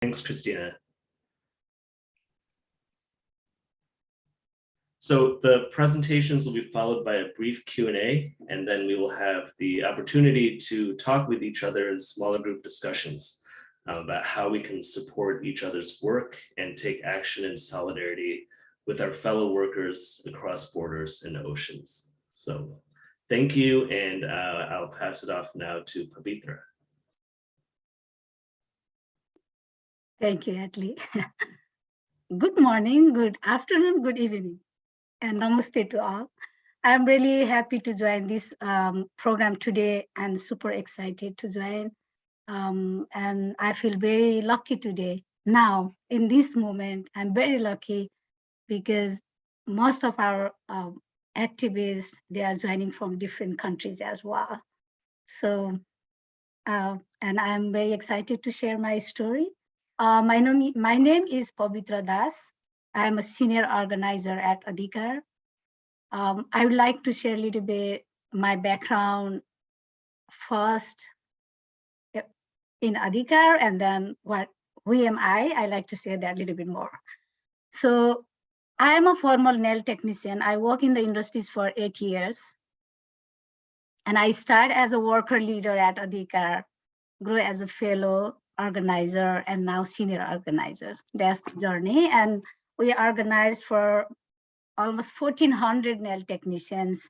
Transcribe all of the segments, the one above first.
Thanks, Christina. So the presentations will be followed by a brief Q&A, and then we will have the opportunity to talk with each other in smaller group discussions about how we can support each other's work and take action in solidarity with our fellow workers across borders and oceans. So thank you, and I'll pass it off now to Pavitra. Thank you, Atlee. Good morning, good afternoon, good evening, and namaste to all. I'm really happy to join this program today. I'm super excited to join. And I feel very lucky today. Now, in this moment, I'm very lucky because most of our activists, they are joining from different countries as well. So, and I'm very excited to share my story. My name is Pavitra Das. I'm a senior organizer at Adhikar. I would like to share a little bit my background first in Adhikar, and then who am I? I like to say that a little bit more. So I am a former nail technician. I work in the industries for 8 years. And I started as a worker leader at Adhikar, grew as a fellow organizer, and now senior organizer. That's the journey. And we organized for almost 1,400 nail technicians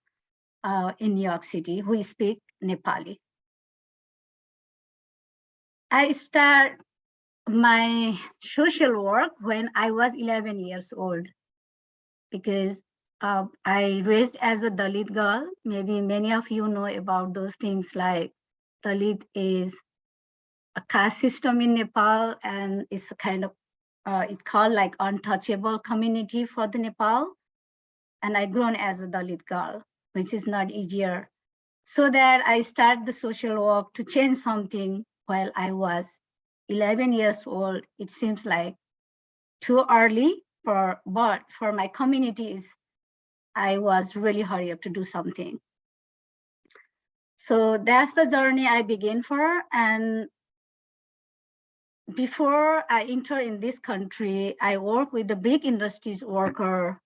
in New York City who speak Nepali. I started my social work when I was 11 years old because I raised as a Dalit girl. Maybe many of you know about those things, like Dalit is a caste system in Nepal, and it's a kind of, it's called like untouchable community for the Nepal. And I grown as a Dalit girl, which is not easier. So that I started the social work to change something while I was 11 years old. It seems like too early, but for my communities, I was really hurry up to do something. So that's the journey I begin for. And before I enter in this country, I work with the big industries worker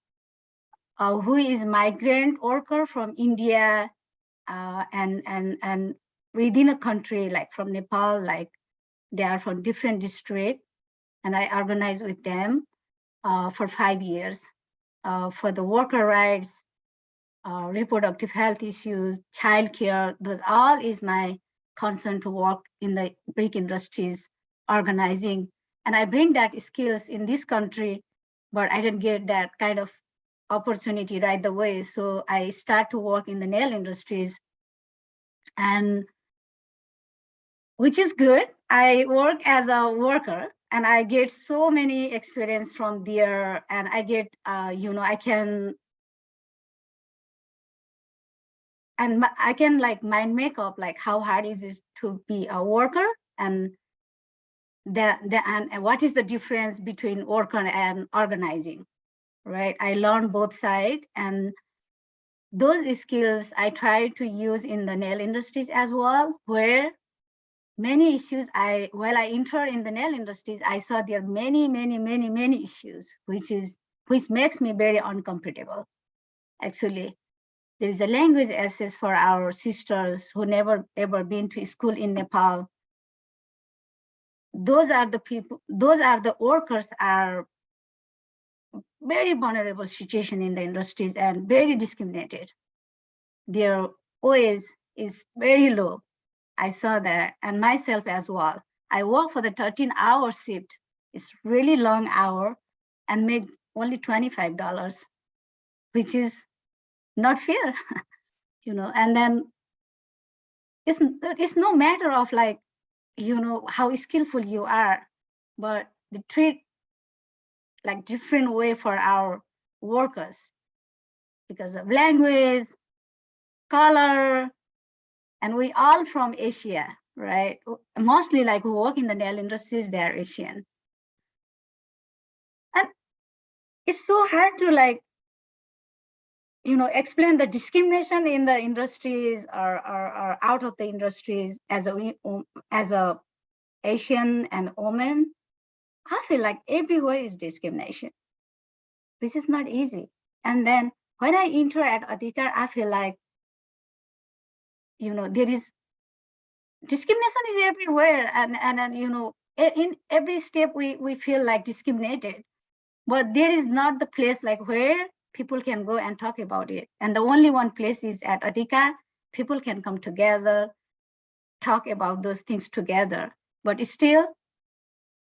who is migrant worker from India and within a country, like from Nepal, like they are from different districts, and I organize with them for 5 years for the worker rights, reproductive health issues, childcare. Those all is my concern to work in the brick industries organizing. And I bring that skills in this country, but I didn't get that kind of opportunity right away. So I start to work in the nail industries, and which is good. I work as a worker and I get so many experience from there, and I get, I can, and I can like mind make up like how hard is it to be a worker, and and what is the difference between worker and organizing, right? I learned both sides, and those skills I try to use in the nail industries as well, where many issues while I enter in the nail industries, I saw there are many issues, which makes me very uncomfortable. Actually, there is a language access for our sisters who never ever been to school in Nepal. Those are the people, those are the workers are very vulnerable situation in the industries and very discriminated. Their OAS is very low. I saw that, and myself as well. I work for the 13-hour shift. It's really long hour and make only $25, which is not fair, and then it's no matter of like, how skillful you are, but they treat like different way for our workers because of language, color, and we all from Asia, right? Mostly like who work in the nail industries, they're Asian. And it's so hard to like, explain the discrimination in the industries or out of the industries as a Asian and woman. I feel like everywhere is discrimination, which is not easy. And then when I enter at Adhikar, I feel like, there is discrimination is everywhere. And in every step we feel like discriminated, but there is not the place like where people can go and talk about it. And the only one place is at Adhikar. People can come together, talk about those things together. But still,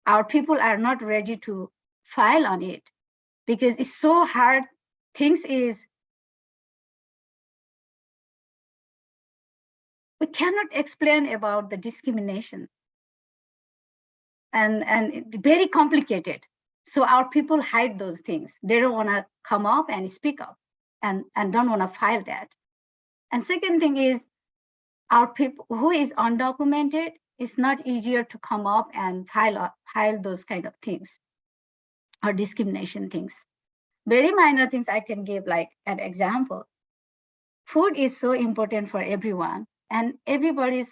our people are not ready to file on it because it's so hard. Things is, we cannot explain about the discrimination and very complicated. So our people hide those things. They don't want to come up and speak up and don't want to file that. And second thing is, our people who is undocumented, it's not easier to come up and file those kind of things or discrimination things. Very minor things I can give like an example. Food is so important for everyone, and everybody's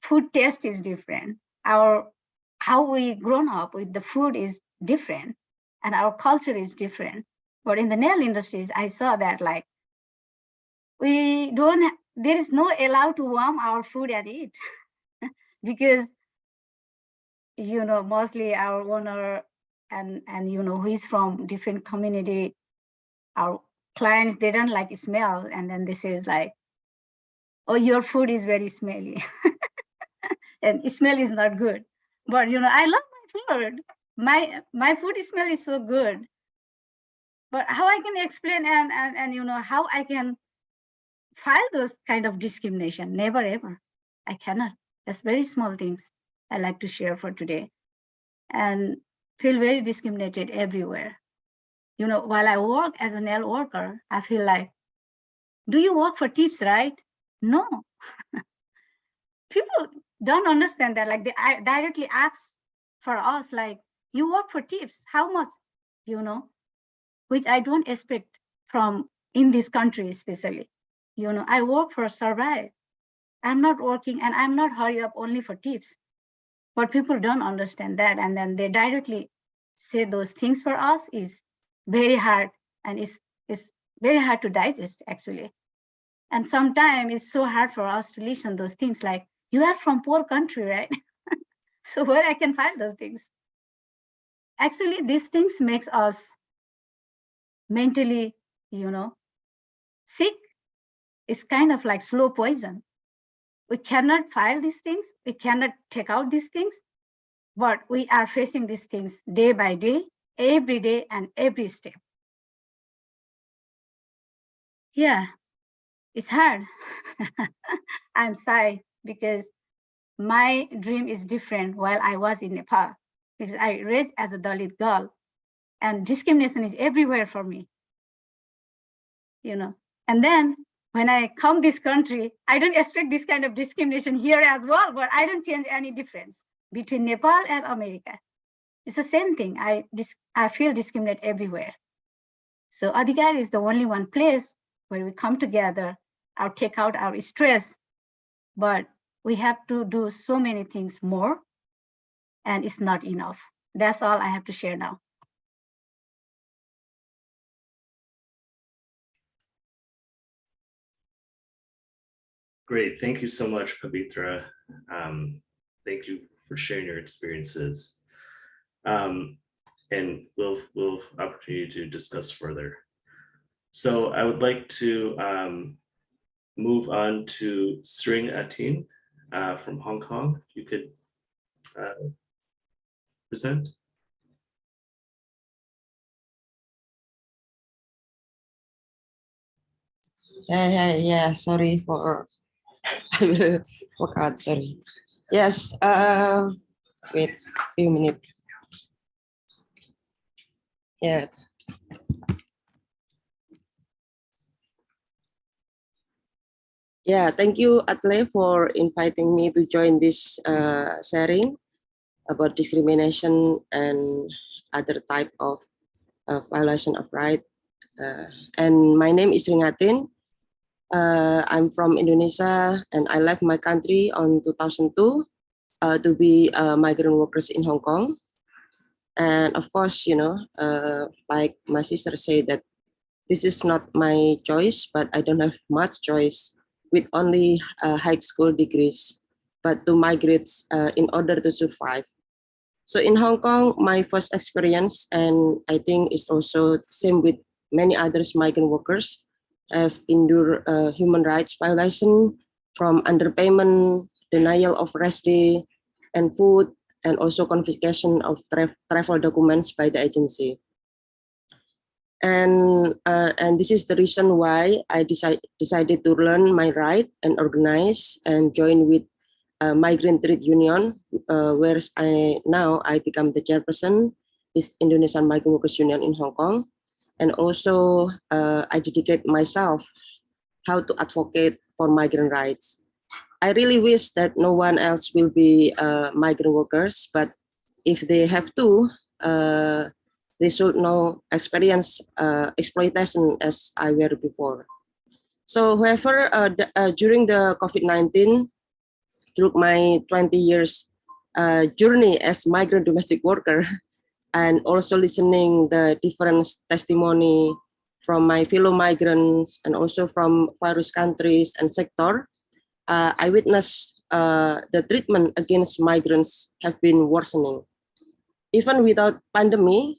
food taste is different. How we grown up with the food is different, and our culture is different. But in the nail industries, I saw that like there is no allow to warm our food and eat because mostly our owner and who is from different community, our clients, they don't like smell, and then this is like, oh, your food is very smelly. And smell is not good. But I love my food. My food smell is so good. But how I can explain and how I can file those kind of discrimination? Never ever. I cannot. That's very small things I like to share for today. And feel very discriminated everywhere. While I work as a nail worker, I feel like, do you work for tips, right? No. People don't understand that. Like they directly ask for us, like, you work for tips, how much? Which I don't expect from in this country, especially. I work for survive. I'm not working and I'm not hurry up only for tips. But people don't understand that, and then they directly say those things for us is very hard, and it's very hard to digest actually. And sometimes it's so hard for us to listen those things like, you are from poor country, right? So where I can find those things? Actually, these things makes us mentally, sick. It's kind of like slow poison. We cannot file these things. We cannot take out these things, but we are facing these things day by day, every day and every step. Yeah, it's hard. I'm sorry because my dream is different while I was in Nepal, because I raised as a Dalit girl and discrimination is everywhere for me. And then when I come this country, I don't expect this kind of discrimination here as well, but I don't change any difference between Nepal and America. It's the same thing. I feel discriminated everywhere. So Adhikar is the only one place where we come together, take out our stress, but we have to do so many things more, and it's not enough. That's all I have to share now. Great, thank you so much, Pavitra. Thank you for sharing your experiences. And we'll opportunity to discuss further. So I would like to move on to Sring Atin from Hong Kong. You could present. Yeah, sorry for I will work out, sorry. Yes, wait a few minutes. Yeah. Yeah, thank you, Atle, for inviting me to join this sharing about discrimination and other type of violation of right. And my name is Ringatin. I'm from Indonesia, and I left my country on 2002 to be migrant workers in Hong Kong. And of course, like my sister said, that this is not my choice, but I don't have much choice with only high school degrees, but to migrate in order to survive. So in Hong Kong, my first experience, and I think it's also same with many others migrant workers, have endured human rights violation from underpayment, denial of rest day and food, and also confiscation of travel documents by the agency. And this is the reason why I decided to learn my right and organize and join with Migrant Trade Union, where I become the chairperson is Indonesian Migrant Workers Union in Hong Kong, and also I dedicate myself how to advocate for migrant rights. I really wish that no one else will be migrant workers, but if they have to, they should know experience exploitation as I were before. So, however, during the COVID-19, through my 20 years journey as migrant domestic worker, and also listening the different testimony from my fellow migrants and also from various countries and sector, I witnessed the treatment against migrants have been worsening. Even without pandemic,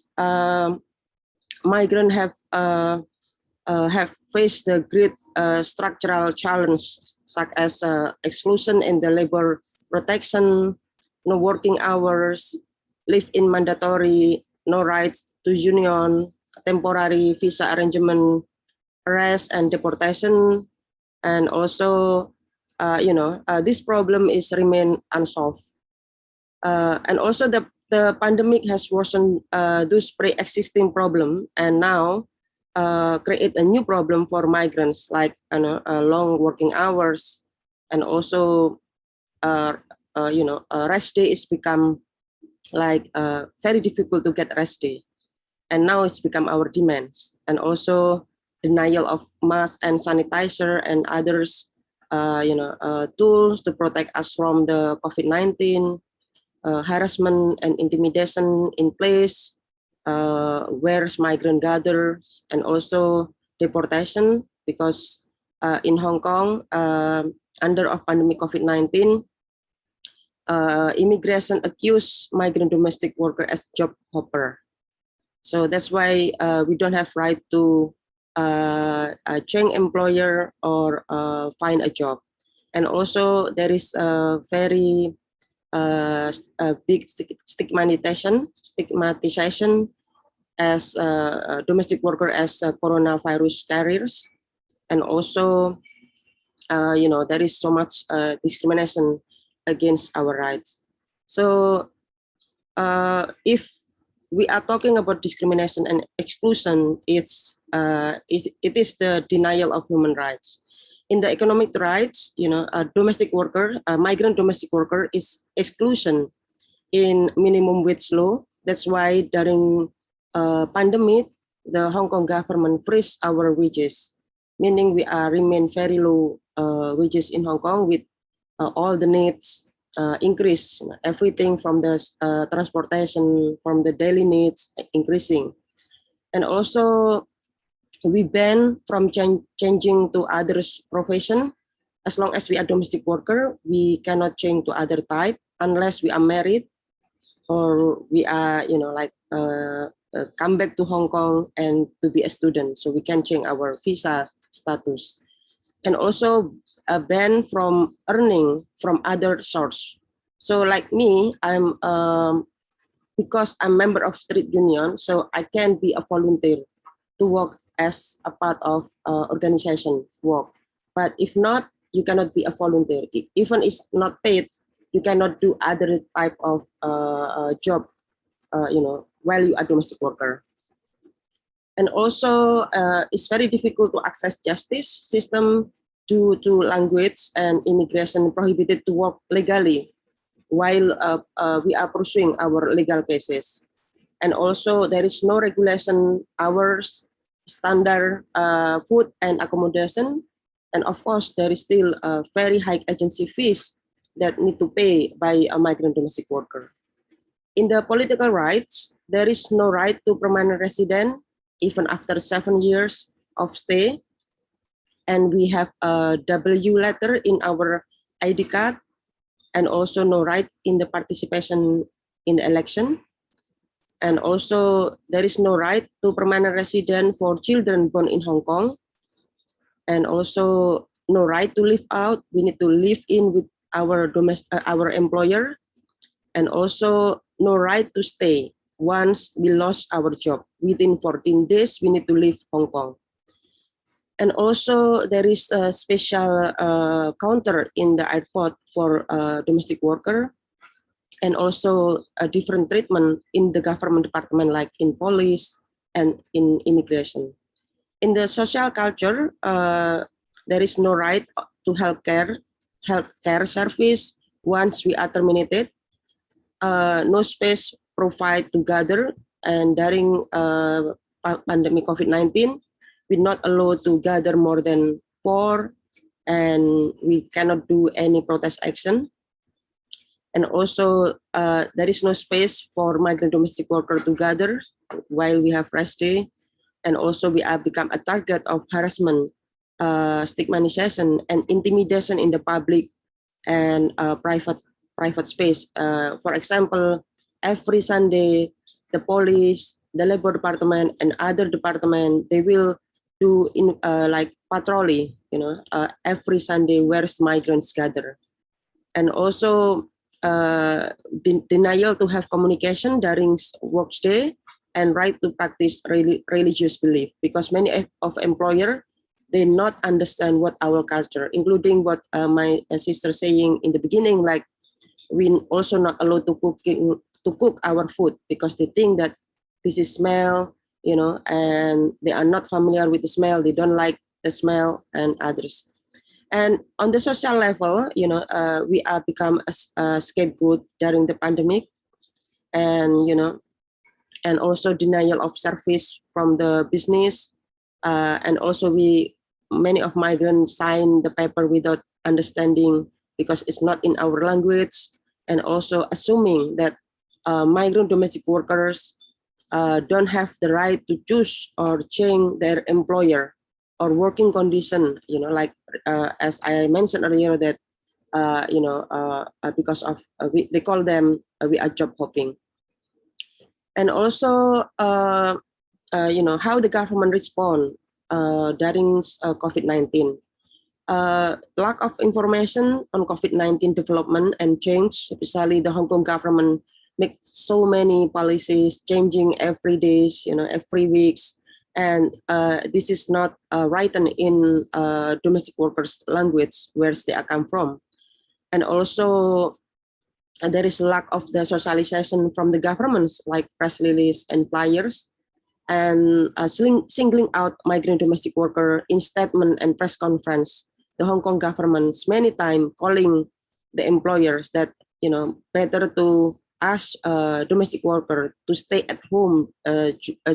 migrants have faced the great structural challenge such as exclusion in the labor protection, no working hours, live-in mandatory, no rights to union, temporary visa arrangement, arrest and deportation, and also, this problem is remain unsolved. And also the pandemic has worsened those pre-existing problem, and now create a new problem for migrants, like long working hours, and also rest day is become like very difficult to get rest day, and now it's become our demands, and also denial of mask and sanitizer and others tools to protect us from the COVID-19, harassment and intimidation in place, where migrant gathers, and also deportation, because in Hong Kong, under of pandemic COVID-19, immigration accused migrant domestic worker as job hopper. So that's why we don't have right to change employer or find a job. And also there is a very big stigmatization as domestic worker as coronavirus carriers, and also there is so much discrimination against our rights. So if we are talking about discrimination and exclusion, it is the denial of human rights. In the economic rights, a domestic worker, a migrant domestic worker is exclusion in minimum wage law. That's why during pandemic, the Hong Kong government freeze our wages, meaning we remain very low wages in Hong Kong with all the needs increase, everything from the transportation, from the daily needs increasing. And also we ban from changing to others profession. As long as we are domestic worker, we cannot change to other type unless we are married or we are, come back to Hong Kong and to be a student. So we can change our visa status. And also a ban from earning from other source. So like me, I'm because I'm member of trade union, so I can be a volunteer to work as a part of organization work. But if not, you cannot be a volunteer. Even it's not paid, you cannot do other type of job, while you are domestic worker. And also, it's very difficult to access justice system due to language and immigration prohibited to work legally while we are pursuing our legal cases. And also, there is no regulation hours, standard food and accommodation. And of course, there is still very high agency fees that need to pay by a migrant domestic worker. In the political rights, there is no right to permanent resident even after 7 years of stay. And we have a W letter in our ID card, and also no right in the participation in the election. And also there is no right to permanent resident for children born in Hong Kong. And also no right to live out. We need to live in with our our employer. And also no right to stay once we lost our job. Within 14 days, we need to leave Hong Kong. And also there is a special counter in the airport for domestic worker, and also a different treatment in the government department, like in police and in immigration. In the social culture, there is no right to healthcare service once we are terminated. No space provided to gather, and during pandemic COVID-19, we're not allowed to gather more than 4, and we cannot do any protest action. And also there is no space for migrant domestic worker to gather while we have rest day. And also we have become a target of harassment, stigmatization, and intimidation in the public and private space. For example, every Sunday, the police, the labor department, and other department, they will do in like patrolling, every Sunday where migrants gather. And also denial to have communication during work day, and right to practice religious belief, because many of employer, they not understand what our culture, including what my sister saying in the beginning, like we also not allowed to cook our food because they think that this is smell, and they are not familiar with the smell, they don't like the smell and others. And on the social level, we are become a scapegoat during the pandemic, and and also denial of service from the business, and also many of migrants sign the paper without understanding because it's not in our language, and also assuming that migrant domestic workers don't have the right to choose or change their employer or working condition, like as I mentioned earlier, that because of they call them we are job hopping. And also how the government respond during COVID-19. Lack of information on COVID-19 development and change, especially the Hong Kong government make so many policies changing every days, every weeks, and this is not written in domestic workers language where they come from. And also there is lack of the socialization from the governments, like press release and flyers, and singling out migrant domestic worker in statement and press conference. The Hong Kong government's many times calling the employers that better to ask domestic worker to stay at home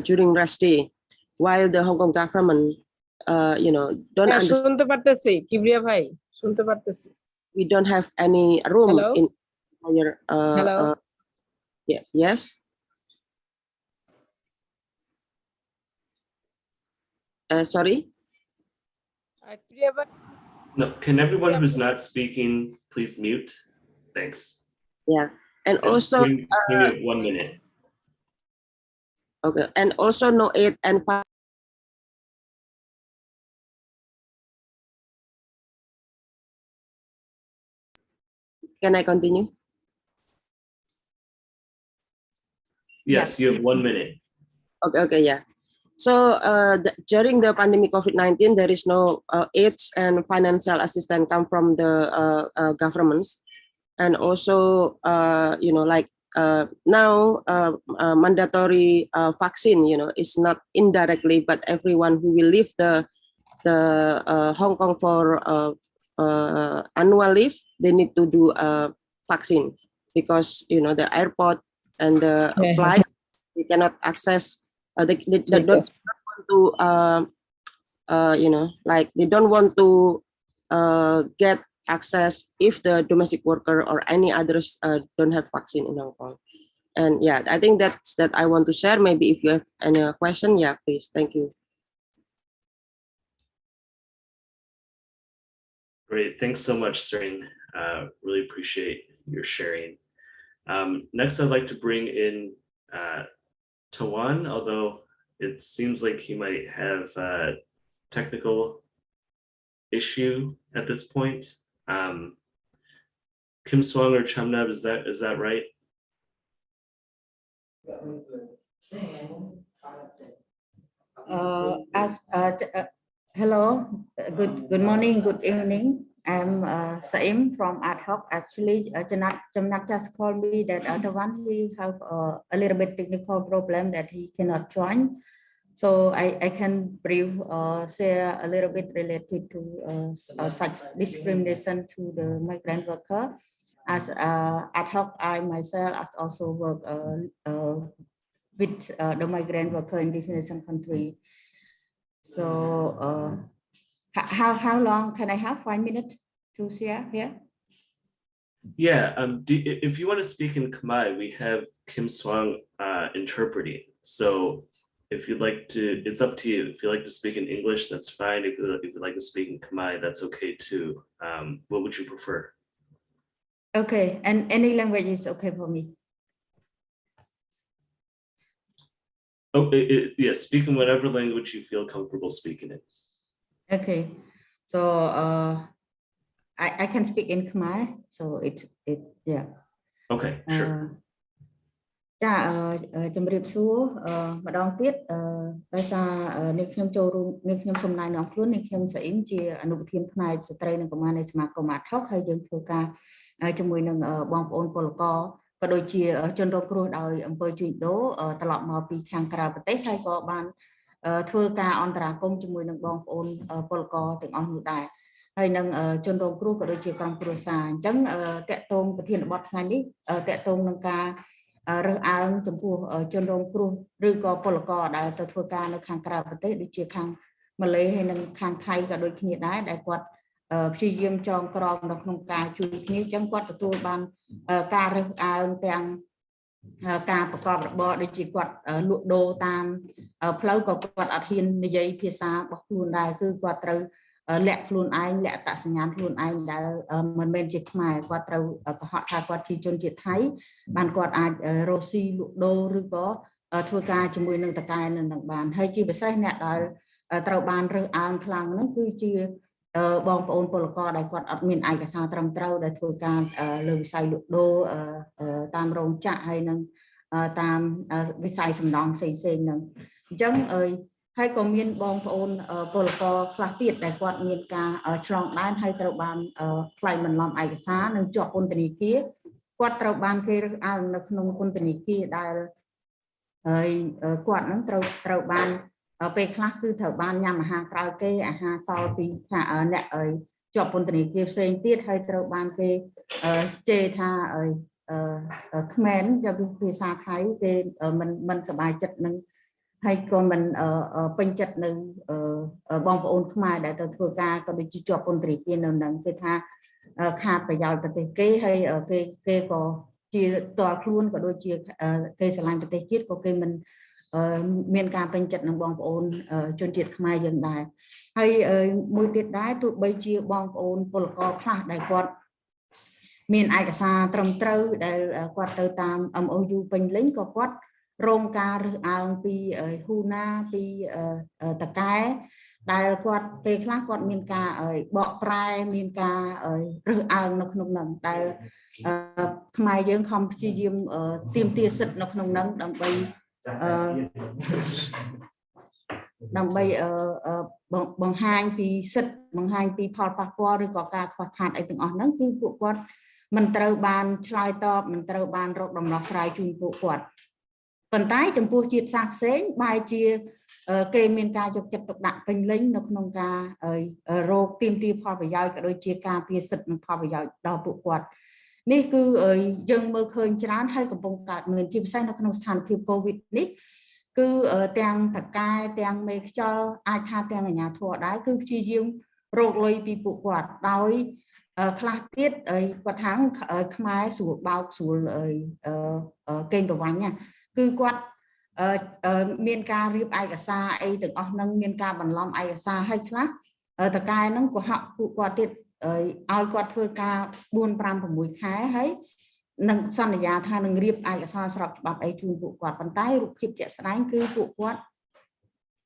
during rest day, while the Hong Kong government don't understand. We don't have any room. Hello? In Hello? Yeah, yes. Sorry. No, can everyone who's not speaking please mute? Thanks. Yeah, and also give me 1 minute. Okay, and also no aid and can I continue? Yes, you have 1 minute. Okay, yeah. So during the pandemic COVID-19, there is no aids and financial assistance come from the governments, and also now mandatory vaccine, is not indirectly, but everyone who will leave the Hong Kong for annual leave, they need to do a vaccine, because the airport and the flight, they cannot access. They don't want to they don't want to get access if the domestic worker or any others don't have vaccine in Hong Kong. And yeah, I think that's that I want to share. Maybe if you have any question, yeah, please. Thank you. Great, thanks so much, Sering. Really appreciate your sharing. Next, I'd like to bring in Tawan, although it seems like he might have a technical issue at this point. Kim Swang or Chamnab, is that right? Hello, good morning, good evening. I'm Saim from Ad Hoc. Actually, Jamnak just called me that the one he have a little bit technical problem that he cannot join. So I can brief share a little bit related to such discrimination to the migrant worker. As Ad Hoc, I myself also work with the migrant worker in this nation country. So how long can I have? 5 minutes to share here? Yeah, if you want to speak in Khmer, we have Kim Swang interpreting. So if you'd like to, it's up to you. If you like to speak in English, that's fine. If you'd like to speak in Khmer, that's okay too. What would you prefer? Okay, and any language is okay for me. Oh, yeah, speak in whatever language you feel comfortable speaking in. Okay, so I can speak in Khmer, so it yeah. Okay, sure. ចាជំរាបសួរម្ដងទៀតដោយសារនេះខ្ញុំចូលរួមនេះខ្ញុំសំណាយនាំខ្លួននេះខ្ញុំសាអ៊ីមជាអនុប្រធានផ្នែកស្ត្រីនិងកុមារនៃសមាគមអាត់ហុកហើយយើងធ្វើការជាមួយនឹងបងប្អូនពលករក៏ដូចជាជនរងគ្រោះដោយអំពើជួញដូរត្រឡប់មកពីខាងក្រៅប្រទេសហើយក៏បានធ្វើការអន្តរាគមន៍ជាមួយនឹងបងប្អូនពលករទាំងអស់នោះដែរហើយនឹងជនរងគ្រោះក៏ដូចជាក្រុមគ្រួសារអញ្ចឹងតកតងប្រធានបទថ្ងៃនេះតកតងនឹងការរើសអើងចំពោះជនរងគ្រោះឬក៏ពលករដែលទៅធ្វើការនៅខាងក្រៅប្រទេសដូចជាខាងម៉ាឡេហើយនិងខាងថៃក៏ដូចគ្នាដែរដែលគាត់ព្យាយាមចងក្រងនៅក្នុងការជួយគ្នាអញ្ចឹងគាត់ទទួលបានការរើសអើងទាំងការប្រកបរបរដូចជាគាត់លក់ដូរតាមផ្លូវក៏គាត់អត់ហ៊ាននិយាយភាសារបស់ខ្លួនដែរគឺគាត់ត្រូវលាក់ខ្លួនឯងលាក់អត្តសញ្ញាណខ្លួនឯងដែលមិនមែនជាខ្មែរគាត់ត្រូវកុហកថាគាត់ជាជនជាតិថៃបានគាត់អាចរកស៊ីលក់ដូរឬក៏ធ្វើការជាមួយនឹងតកែនៅនឹងបានហើយជាពិសេសអ្នកដែលត្រូវបានរើសអើងខ្លាំងហ្នឹងគឺជាបងប្អូនពលករដែលគាត់អត់មានឯកសារត្រឹមត្រូវដែលធ្វើការលើវិស័យលក់ដូរតាមរោងចក្រហើយនឹងតាមវិស័យសំណង់ផ្សេងៗហ្នឹងអញ្ចឹងហើយក៏មានបងប្អូនពលករខ្លះទៀតដែលគាត់មានការឆ្លងដែនហើយត្រូវបានថ្លែងបន្លំឯកសារនិងជាប់ពន្ធនាគារគាត់ត្រូវបានគេរើសអើងនៅក្នុងពន្ធនាគារដែលហើយគាត់នឹងត្រូវបានពេលខ្លះគឺត្រូវបានញ៉ាំអាហារក្រៅគេអាហារសល់ពីអ្នកជាប់ពន្ធនាគារផ្សេងទៀតហើយត្រូវបានគេជេរថាក្មែនយកភាសាថៃគេមិនសប្បាយចិត្តនឹងហើយក៏មិនពេញចិត្តនៅបងប្អូនខ្មែរដែលទៅធ្វើការក៏ដូចជាជាប់ពន្ធនាគារនៅនឹងគេថាខាតប្រយោជន៍ប្រទេសគេហើយគេក៏ជាតល់ខ្លួនក៏ដូចជាគេស្រឡាញ់ប្រទេសជាតិក៏គេមិនមានការពេញចិត្តនឹងបងប្អូនជនជាតិខ្មែរយើងដែរហើយមួយទៀតដែរទោះបីជាបងប្អូនពលករខ្លះដែលគាត់មានឯកសារត្រឹមត្រូវដែលគាត់ទៅតាម MOU ពេញលេញក៏គាត់រងការរើសអើងពីហ៊ូណាពីតកែដែលគាត់ពេលខ្លះគាត់មានការបកប្រែមានការរើសអើងនៅក្នុងហ្នឹងដែលខ្មែរយើងខំព្យាយាមទាមទារសិទ្ធិនៅក្នុងហ្នឹងដើម្បីបង្ហាញពីសិទ្ធិបង្ហាញពីផលប៉ះពាល់ឬក៏ការខ្វះខាតអីទាំងអស់ហ្នឹងគឺពួកគាត់មិនត្រូវបានឆ្លើយតបមិនត្រូវបានរកដំណោះស្រាយជូនពួកគាត់ប៉ុន្តែចំពោះជាតិសាសន៍ផ្សេងបែរជាគេមានការយកចិត្តទុកដាក់ពេញលេញនៅក្នុងការរកទាមទារផលប្រយោជន៍ក៏ដូចជាការពារសិទ្ធិនិងផលប្រយោជន៍ដល់ពួកគាត់នេះគឺយើងមើលឃើញច្រើនហើយកំពុងកើតមានជាពិសេសនៅក្នុងស្ថានភាព COVID នេះគឺទាំងតកែទាំងមេខ្យល់អាចថាទាំងអាជ្ញាធរដែរគឺព្យាយាមរកលុយពីពួកគាត់ដោយ ខ្លះទៀតគាត់ថាខ្មែរស្រួលបោកស្រួលកេងប្រវ័ញ្ចគឺគាត់មានការរៀបឯកសារអីទាំងអស់ហ្នឹងមានការបន្លំឯកសារឲ្យខ្លះតកែហ្នឹងក៏ហាក់ពួកគាត់ទៀតឲ្យគាត់ធ្វើការ4 5 6ខែហើយនឹងសន្យាថានឹងរៀបឯកសារស្របច្បាប់អីជូនពួកគាត់ប៉ុន្តែរូបភាពជាក់ស្ដែងគឺពួកគាត់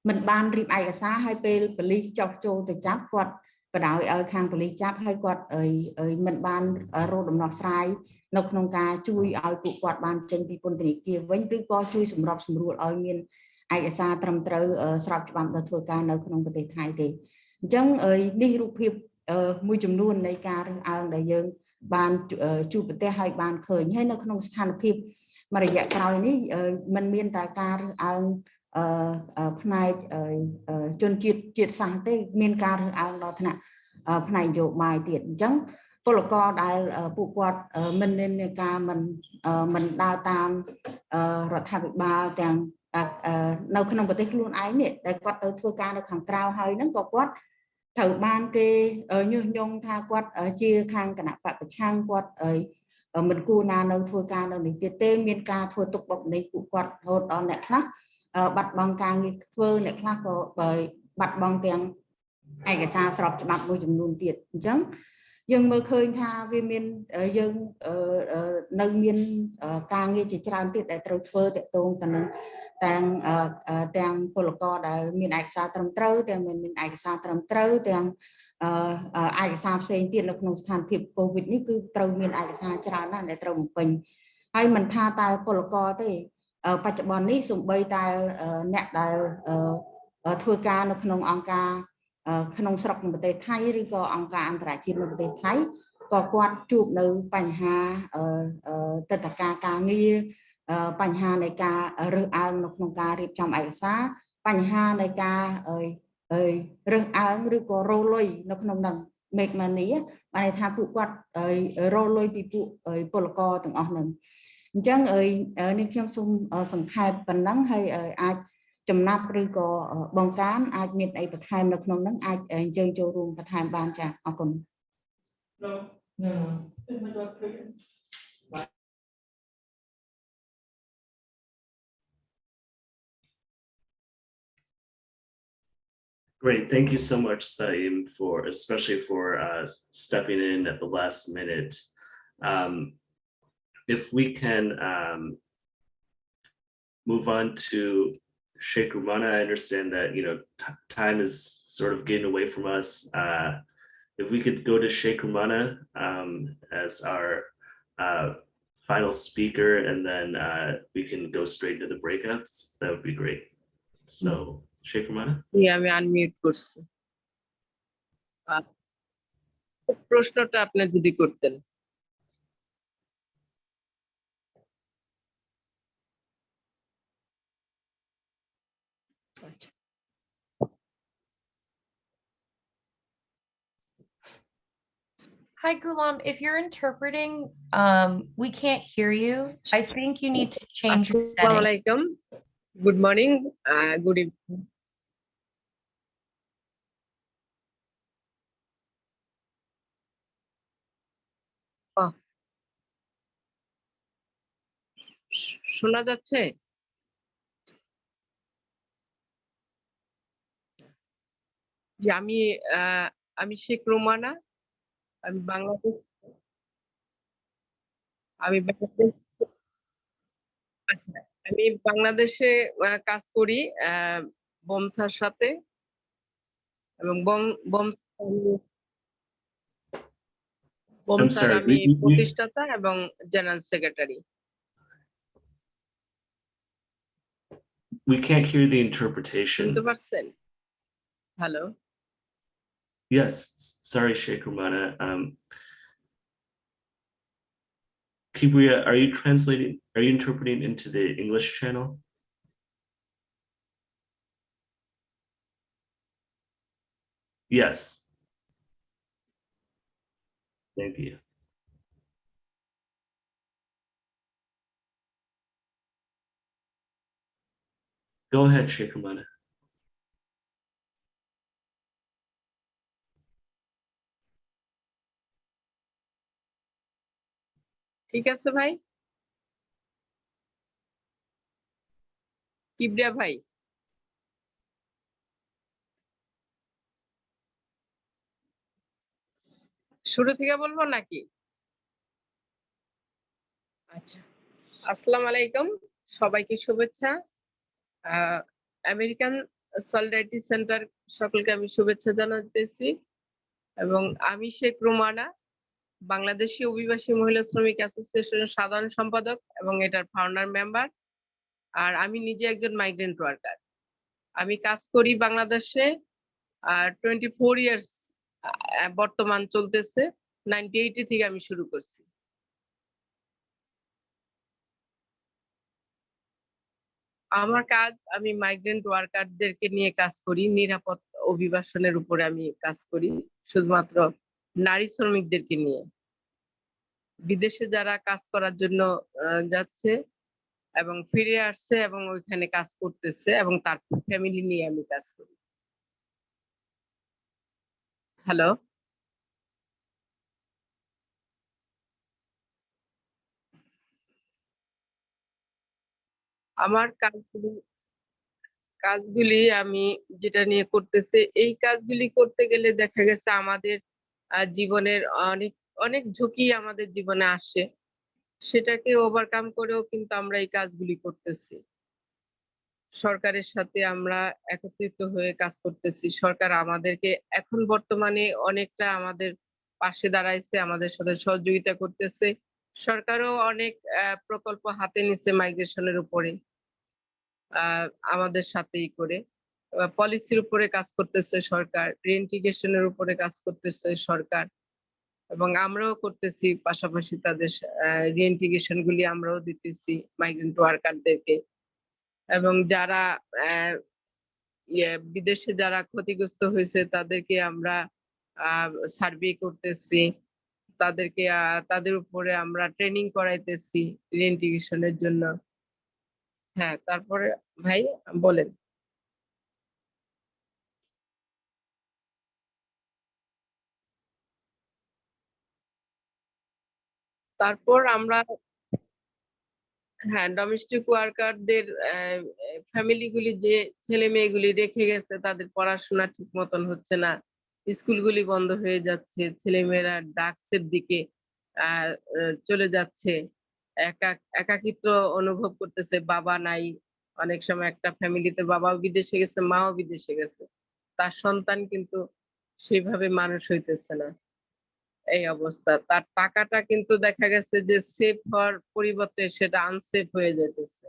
មិនបានរៀបឯកសារឲ្យពេលប៉ូលីសចុះចូលទៅចាប់គាត់បដ ឲ្យខាងប៉ូលីសចាប់ឲ្យគាត់មិនបានរកដំណោះស្រាយនៅក្នុងការជួយឲ្យពួកគាត់បានចេញពីពន្ធនាគារវិញឬក៏ជួយសម្របសម្រួលឲ្យមានឯកសារត្រឹមត្រូវស្របច្បាប់ដល់ធ្វើការនៅក្នុងប្រទេសថៃទេអញ្ចឹងនេះរូបភាពមួយចំនួននៃការរើសអើងដែលយើងបានជួបប្រទេសឲ្យបានឃើញហើយនៅក្នុងស្ថានភាពមួយរយៈក្រោយនេះมันមានតែការរើសអើងផ្នែកជនជាតិសាសន៍ទេមានការរើសអើងដល់ថ្នាក់ផ្នែកនយោបាយទៀតអញ្ចឹងពលករដែលពួកគាត់មិនមានការមិនដើរតាមរដ្ឋាភិបាលទាំងនៅក្នុងប្រទេសខ្លួនឯងនេះដែលគាត់ទៅធ្វើការនៅខាងក្រៅហើយហ្នឹងក៏គាត់ត្រូវបានគេញុះញង់ថាគាត់ជាខាងគណៈបកប្រឆាំងគាត់មិនគួរណានៅធ្វើការនៅនេះទៀតទេមានការធ្វើទុកបុកម្នេញពួកគាត់រហូតដល់អ្នកខ្លះបាត់បង់ការងារធ្វើអ្នកខ្លះក៏បាត់បង់ទាំងឯកសារស្របច្បាប់មួយចំនួនទៀតអញ្ចឹងយើងមើលឃើញថាវាមានយើងនៅមានការងារជាច្រើនទៀតដែលត្រូវធ្វើតាក់ទងទៅនឹងទាំងពលករដែលមានឯកសារត្រឹមត្រូវទាំងមានឯកសារត្រឹមត្រូវទាំងឯកសារផ្សេងទៀតនៅក្នុងស្ថានភាពកូវីដនេះគឺត្រូវមានឯកសារច្រើនណាស់ដែលត្រូវបំពេញហើយមិនថាតែពលករទេបច្ចុប្បន្ននេះសូម្បីតែអ្នកដែលធ្វើការនៅក្នុងអង្គការក្នុងស្រុកនៃប្រទេសថៃឬក៏អង្គការអន្តរជាតិនៅប្រទេសថៃក៏គាត់ជួបនៅបញ្ហាទិដ្ឋាការការងារបញ្ហានៃការរើសអើងនៅក្នុងការរៀបចំឯកសារបញ្ហានៃការរើសអើងឬក៏រលុយនៅក្នុងនឹង make money បានន័យថាពួកគាត់រលុយពីពួកពលករទាំងអស់ហ្នឹងអញ្ចឹងនេះខ្ញុំសូមសង្ខេបប៉ុណ្ណឹងហើយអាចចំណាប់ឬក៏បង្កើនអាចមានអីបន្ថែមនៅក្នុងហ្នឹងអាចអញ្ជើញចូលរួមបន្ថែមបានចា៎អរគុណ Great, thank you so much, Saim, especially for stepping in at the last minute. If we can move on to Sheikh Rumana, I understand that time is sort of getting away from us. If we could go to Sheikh Rumana as our final speaker, and then we can go straight to the breakouts, that would be great. So, Sheikh Rumana? Yeah, আমি unmute করছি প্রশ্নটা আপনি যদি করতেন আচ্ছা Hi, Gulam. If you're interpreting, we can't hear you. I think you need to change your আসসালামু setting. আলাইকুম good morning good evening শোনা যাচ্ছে যে আমি শেখ রোমানা আমি বাংলাদেশ আমি বাংলাদেশে কাজ করি বমসার সাথে এবং বমসার আমি প্রতিষ্ঠাতা এবং general secretary We can't hear the interpretation. শুনতে পারছেন hello Yes, sorry, Sheikh Rumana. Kibuya, are you interpreting into the English channel? Yes. Thank you. Go ahead, Sheikh Rumana. ঠিক আছে ভাই, কিবরিয়া ভাই? শুরু থেকে বলবো নাকি? আচ্ছা, আসসালামু আলাইকুম, সবাইকে শুভেচ্ছা। আমেরিকান সলিডারিটি সেন্টার সকলকে আমি শুভেচ্ছা জানাতেছি এবং আমি শেখ রুমানা, বাংলাদেশি অভিবাসী মহিলা শ্রমিক অ্যাসোসিয়েশনের সাধারণ সম্পাদক এবং এটার ফাউন্ডার মেম্বার। আর আমি নিজে একজন মাইগ্রেন্ট ওয়ার্কার। আমি কাজ করি বাংলাদেশে 24 ইয়ার্স বর্তমান চলতেছে। 98 থেকে আমি শুরু করছি। আমার কাজ, আমি মাইগ্রেন্ট ওয়ার্কারদেরকে নিয়ে কাজ করি, নিরাপদ অভিবাসনের উপরে আমি কাজ করি, শুধুমাত্র নারী শ্রমিকদেরকে নিয়ে। বিদেশে যারা কাজ করার জন্য যাচ্ছে এবং ফিরে আসছে এবং ওইখানে কাজ করতেছে এবং তার ফ্যামিলি নিয়ে আমি কাজ করি। হ্যালো, আমার কাজগুলি আমি যেটা নিয়ে করতেছি, এই কাজগুলি করতে গেলে দেখা গেছে আমাদের জীবনের অনেক অনেক ঝুঁকি আমাদের জীবনে আসে। সেটাকে ওভারকাম করেও কিন্তু আমরা এই কাজগুলি করতেছি। সরকারের সাথে আমরা একত্রিত হয়ে কাজ করতেছি। সরকার আমাদেরকে এখন বর্তমানে অনেকটা আমাদের পাশে দাঁড়াইছে, আমাদের সাথে সহযোগিতা করতেছে। সরকারও অনেক প্রকল্প হাতে নিচ্ছে মাইগ্রেশনের উপরে, আমাদের সাথেই করে। পলিসির উপরে কাজ করতেছে সরকার, রিইন্টিগ্রেশনের উপরে কাজ করতেছে সরকার এবং আমরাও করতেছি পাশাপাশি তাদের রিইন্টিগ্রেশন গুলি আমরাও দিতেছি মাইগ্রেন্ট ওয়ার্কারদেরকে। এবং যারা বিদেশে যারা ক্ষতিগ্রস্ত হয়েছে তাদেরকে আমরা সার্ভে করতেছি, তাদেরকে তাদের উপরে আমরা ট্রেনিং করাইতেছি রিইন্টিগ্রেশনের জন্য। হ্যাঁ, তারপরে ভাই বলেন। তারপর আমরা, হ্যাঁ, ডোমেস্টিক ওয়ার্কারদের ফ্যামিলি গুলি যে ছেলে মেয়েগুলি রেখে গেছে তাদের পড়াশোনা ঠিক মতন হচ্ছে না, স্কুলগুলি বন্ধ হয়ে যাচ্ছে, ছেলেমেয়েরা ড্রাগসের দিকে চলে যাচ্ছে, একাকিত্ব অনুভব করতেছে, বাবা নাই। অনেক সময় একটা ফ্যামিলিতে বাবাও বিদেশে গেছে, মাও বিদেশে গেছে, তার সন্তান কিন্তু সেইভাবে মানুষ হইতেছে না। এই অবস্থা, তার টাকাটা কিন্তু দেখা গেছে যে সেভ হওয়ার পরিবর্তে সেটা আনসেভ হয়ে যাইতেছে।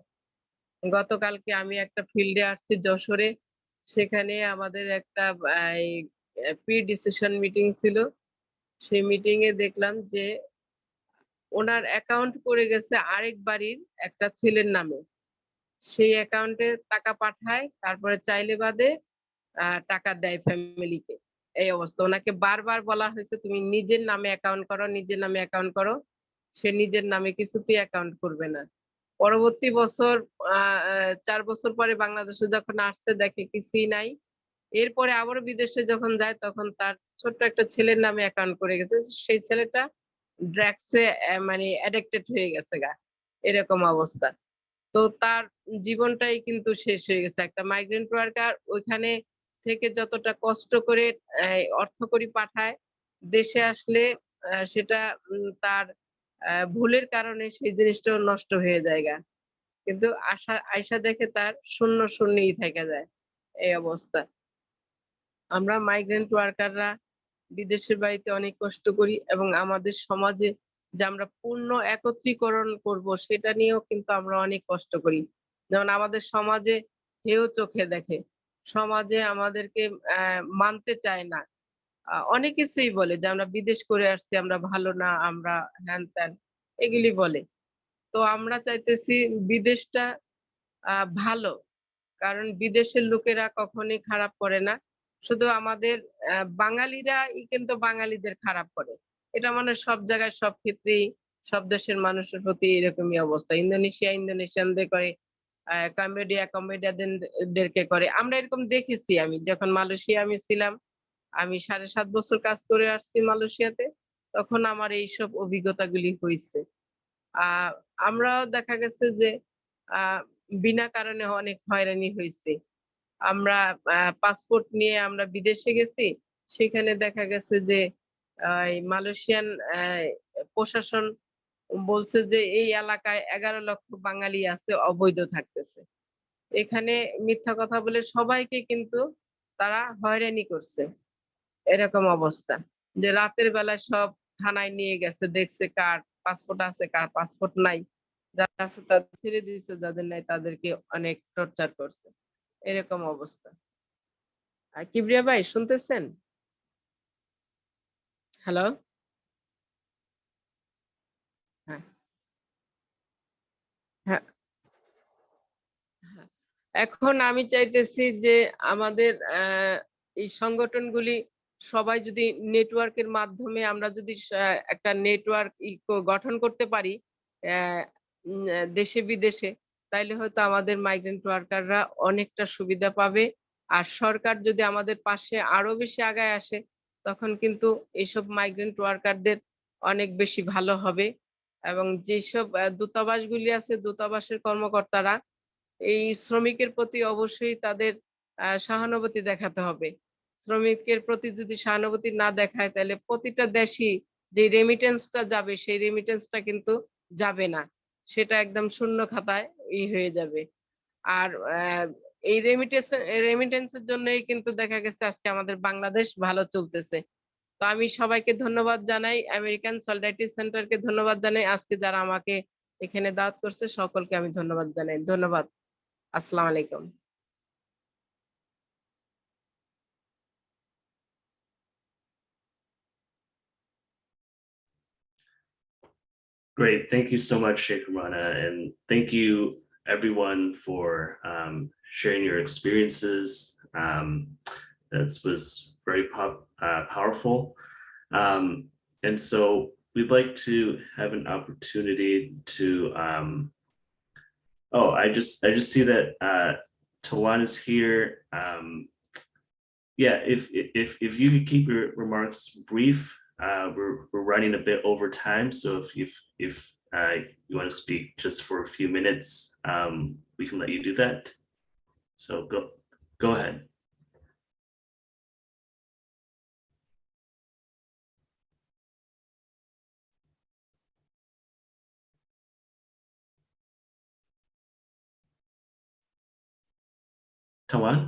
গতকালকে আমি একটা ফিল্ডে আসছি যশোরে, সেখানে আমাদের একটা প্রি ডিসিশন মিটিং ছিল। সেই মিটিং এ দেখলাম যে ওনার অ্যাকাউন্ট করে গেছে আরেক বাড়ির একটা ছেলের নামে। সেই অ্যাকাউন্টে টাকা পাঠায়, তারপরে চাইলে বাদে টাকা দেয় ফ্যামিলিকে। এই অবস্থা। ওনাকে বারবার বলা হয়েছে তুমি নিজের নামে অ্যাকাউন্ট করো, নিজের নামে অ্যাকাউন্ট করো। সে নিজের নামে কিছুতেই অ্যাকাউন্ট করবে না। পরবর্তী বছর ৪ বছর পরে বাংলাদেশে যখন আসছে দেখে কিছুই নাই। এরপরে আবারও বিদেশে যখন যায় তখন তার ছোট্ট একটা ছেলের নামে অ্যাকাউন্ট করে গেছে। সেই ছেলেটা ড্রাগসে মানে অ্যাডিক্টেড হয়ে গেছে গা। এরকম অবস্থা। তো তার জীবনটাই কিন্তু শেষ হয়ে গেছে। একটা মাইগ্রেন্ট ওয়ার্কার ওইখানে থেকে যতটা কষ্ট করে অর্থকড়ি পাঠায়, দেশে আসলে সেটা তার ভুলের কারণে সেই জিনিসটাও নষ্ট হয়ে যায়গা। কিন্তু আইসা দেখে তার শূন্য শূন্যই থেকে যায়। এই অবস্থা। আমরা মাইগ্রেন্ট ওয়ার্কাররা বিদেশের বাড়িতে অনেক কষ্ট করি এবং আমাদের সমাজে যে আমরা পূর্ণ একত্রীকরণ করব সেটা নিয়েও কিন্তু আমরা অনেক কষ্ট করি। যেমন আমাদের সমাজে হেয় চোখে দেখে। সমাজে আমাদেরকে মানতে চায় না। অনেক কিছুই বলে যে আমরা বিদেশ করে আসছি, আমরা ভালো না, আমরা হ্যান-ত্যান এগুলি বলে। তো আমরা চাইতেছি বিদেশটা ভালো। কারণ বিদেশের লোকেরা কখনোই খারাপ করে না। শুধু আমাদের বাঙালিরাই কিন্তু বাঙালিদের খারাপ করে। এটা মানে সব জায়গায় সব ক্ষেত্রেই সব দেশের মানুষের প্রতি এরকমই অবস্থা। ইন্দোনেশিয়া ইন্দোনেশিয়ানদের করে, কম্বোডিয়াদেরকে করে। আমরা এরকম দেখেছি আমি। যখন মালয়েশিয়া আমি ছিলাম, আমি ৭.৫ বছর কাজ করে আসছি মালয়েশিয়াতে। তখন আমার এইসব অভিজ্ঞতাগুলি হইছে। আমরাও দেখা গেছে যে বিনা কারণে অনেক হয়রানি হয়েছে। আমরা পাসপোর্ট নিয়ে আমরা বিদেশে গেছি, সেখানে দেখা গেছে যে মালয়েশিয়ান প্রশাসন বলছে যে এই এলাকায় 11 লক্ষ বাঙালি আছে অবৈধ থাকতেছে। এখানে মিথ্যা কথা বলে সবাইকে কিন্তু তারা হয়রানি করছে। এরকম অবস্থা যে রাতের বেলায় সব থানায় নিয়ে গেছে, দেখছে কার পাসপোর্ট আছে কার পাসপোর্ট নাই, যারা আছে তাদের ছেড়ে দিয়েছে, যাদের নাই তাদেরকে অনেক টর্চার করছে। এরকম অবস্থা। কিবরিয়া ভাই শুনতেছেন? হ্যালো। হ্যাঁ হ্যাঁ হ্যাঁ। এখন আমি চাইতেছি যে আমাদের এই সংগঠনগুলি সবাই যদি নেটওয়ার্কের মাধ্যমে আমরা যদি একটা নেটওয়ার্ক গঠন করতে পারি দেশে বিদেশে, তাইলে হয়তো আমাদের মাইগ্রেন্ট ওয়ার্কাররা অনেকটা সুবিধা পাবে। আর সরকার যদি আমাদের পাশে আরো বেশি আগায় আসে, তখন কিন্তু এইসব মাইগ্রেন্ট ওয়ার্কারদের অনেক বেশি ভালো হবে। এবং যেসব দূতাবাসগুলি আছে, দূতাবাসের কর্মকর্তারা এই শ্রমিকের প্রতি অবশ্যই তাদের সহানুভূতি দেখাতে হবে। শ্রমিকের প্রতি যদি সহানুভূতি না দেখায়, তাহলে প্রতিটা দেশই যে রেমিটেন্সটা যাবে সেই রেমিটেন্সটা কিন্তু যাবে না, সেটা একদম শূন্য খাতায় হয়ে যাবে। আর এই রেমিটেন্সের জন্যই কিন্তু দেখা গেছে আজকে আমাদের বাংলাদেশ ভালো চলতেছে। তো আমি সবাইকে ধন্যবাদ জানাই, আমেরিকান সলিডারিটি সেন্টারকে ধন্যবাদ জানাই, আজকে যারা আমাকে এখানে দাওয়াত করছে সকলকে আমি ধন্যবাদ জানাই। ধন্যবাদ। আসসালামু আলাইকুম। Great. Thank you so much, Sheikh Rumana. And thank you everyone for sharing your experiences. That was very powerful. And so we'd like to have an opportunity to, oh, I just see that Tawan is here. Yeah, if you could keep your remarks brief. We're running a bit over time, so if you want to speak just for a few minutes, we can let you do that. So go ahead. Tawan?